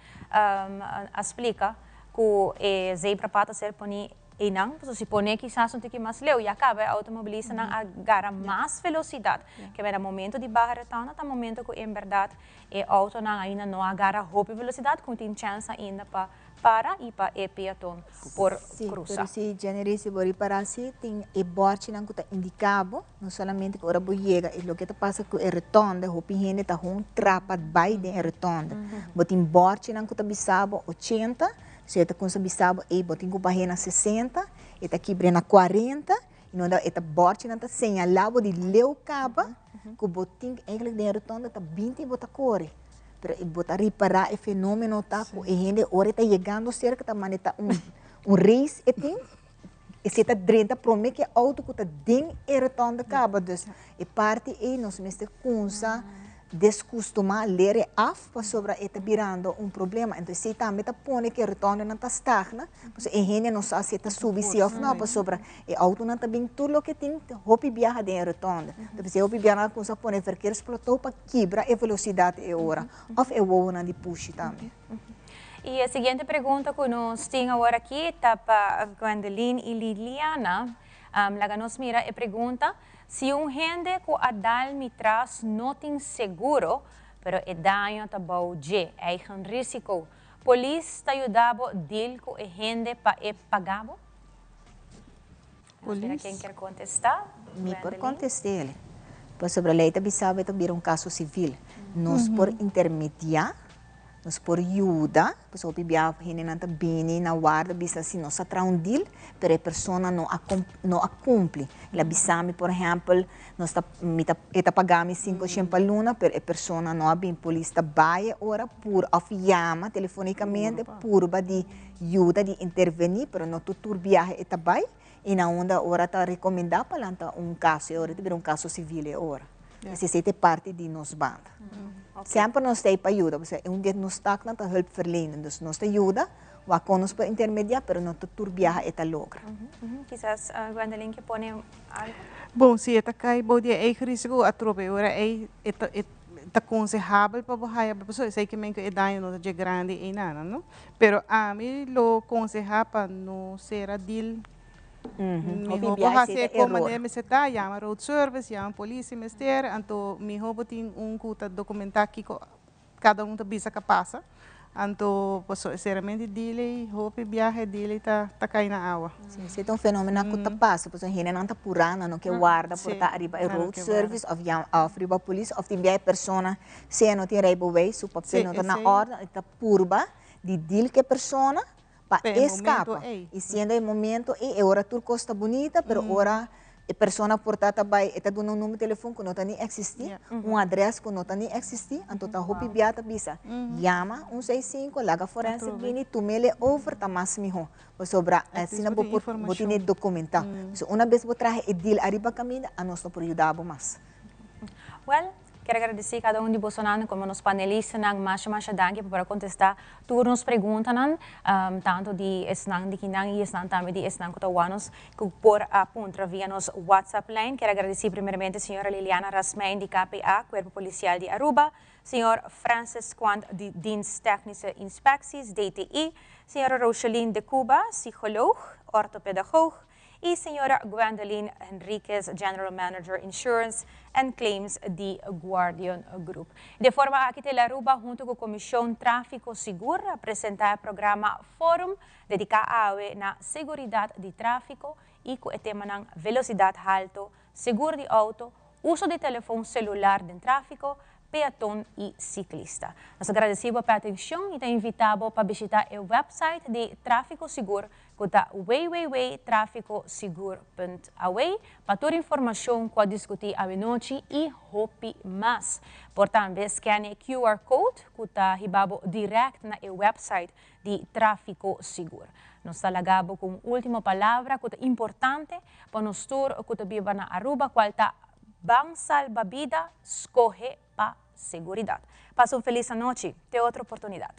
explica que o zebra pata ser poni inang, se pone quizás um pouquinho mais leu e acaba a automobilista não agarra mais velocidade, que é no momento de barra retana, no momento que em verdade o auto não ainda não agarra roupa velocidade, que tem chance ainda para e para o peatão por cruzar. Se generis se bori para si tem e borte não que está indicado, não somente que ora chega, e o que passa com a retonda, roupa higiene está trapa by de retonda, botin borte não que está bisabo 80. Se está com sabisabo e botin com barreira 60, está aqui na 40, e não dá eta borte não está señalado de leu caba, que botin eigenlijk de rotonda está 20 e bota corre. Pero e bota reparar o fenômeno tá, com a gente ora está chegando cerca da maneira race e tem e se está dentro promete que auto que está dentro e rotonda caba, dus e parte e nós mestre kunsa descostumar ler af sobre está virando problema. Então, se também está pondo que retorno não está estagna, pues a gente não sabe se está subindo se ou não, pues sobre o auto não está bem tudo o que tem, hopi viaja de retorno. Então, se hopi viaja com essa põe verkeersplateau para quebrar a velocidade e hora, ou é o não de push também. E a seguinte pergunta que nós temos agora aqui está para Gwendoline e Liliana. Laga nos mira e pergunta se gente que adal mitras não tem seguro, pero é danho tá bom de é um risco. Polícia está ajudando deal com a gente para pagabo? Quem quer contestar? Me por contestar ele. Pois sobre a lei está bisava está vir caso civil. Nós por intermediar, nós por ajuda, pois o bibia gente não está bem na guarda bisa se nós atra deal, pero a pessoa não cumpre. La bisami por exemplo, nós está pagando 500 luna, pero a pessoa não a bem polícia vai ora por llama telefonicamente por de ajuda de intervenir, pero não tudo viaje está vai. E na onda ora está recomendado para lançar caso, ora tem caso civil ora. Esse é parte de nos banda. Sempre nós temos para ajuda, porque dia nós está com a help verlenen, dus nós te ajuda, o aconos para intermediar, pero não tudo viaja eta logra. Quizás Gwendoline que põe algo. Bom, se eta cai bom dia é risco a trope ora é aconselhável para você, a pessoa sei que men que é daño não é grande e nada, não? Pero a mim lo aconselha para não ser a deal. Miho hace como de meseta, llama road service, llama polícia, mister, anto miho botin kuta documentar que cada da bisa que passa, anto posso seriamente dele, hope viaje dele tá cai na água. Sim, se tem fenômeno que tá passa, pois a gente não tá purana, não que guarda por tá arriba road service, of arriba polícia, of tem viaje persona, se não tem raibo way, su papel não tá na ordem, tá purba de deal que persona para escapa. E sendo o momento, e ora tudo costa bonita, pero ora a pessoa portada vai, está dando número de telefone que não está nem existir, endereço que não está nem existir, então está roupa biata bisa. Llama 165, laga forense, vini, tu mele over, tá mais melhor. Sobre assim não vou ter documentar. Uma vez vou trazer o deal arriba caminho, a nós não pode ajudar mais. Well, quero agradecer cada de vocês como nos panelistas, mais danke para contestar todas as perguntas, tanto de esnang de kinang e esnang também de esnang cotawanos que por apunta via nos WhatsApp line. Quero agradecer primeiramente a senhora Liliana Rasmein de KPA, Cuerpo Policial de Aruba, senhor Francis Quant de Dienst Technische Inspecties, DTI, senhora Rocheline de Cuba, psicólogo, ortopedagoog, e senhora Gwendoline Henriquez, General Manager Insurance and Claims de Guardian Group. De forma aqui de Aruba, junto com a Comissão Tráfico Seguro, apresentar o programa Fórum dedicado na segurança de tráfico e com o tema de velocidade alta, seguro de auto, uso de telefone celular de tráfico, peatão e ciclista. Nós agradecemos pela atenção e te invitamos para visitar o website de Tráfico Seguro, que é www.traficoseguro.aw, para toda informação que discutir a noite e hope mais. Portanto, scanne QR Code, que está direto na website de Tráfico Seguro. Nós talagamos com a última palavra, que é importante para nós todos que vivem na Aruba, qual está Bang salva vida, escoge para seguridad. Pasa una feliz noche. Te otra oportunidad.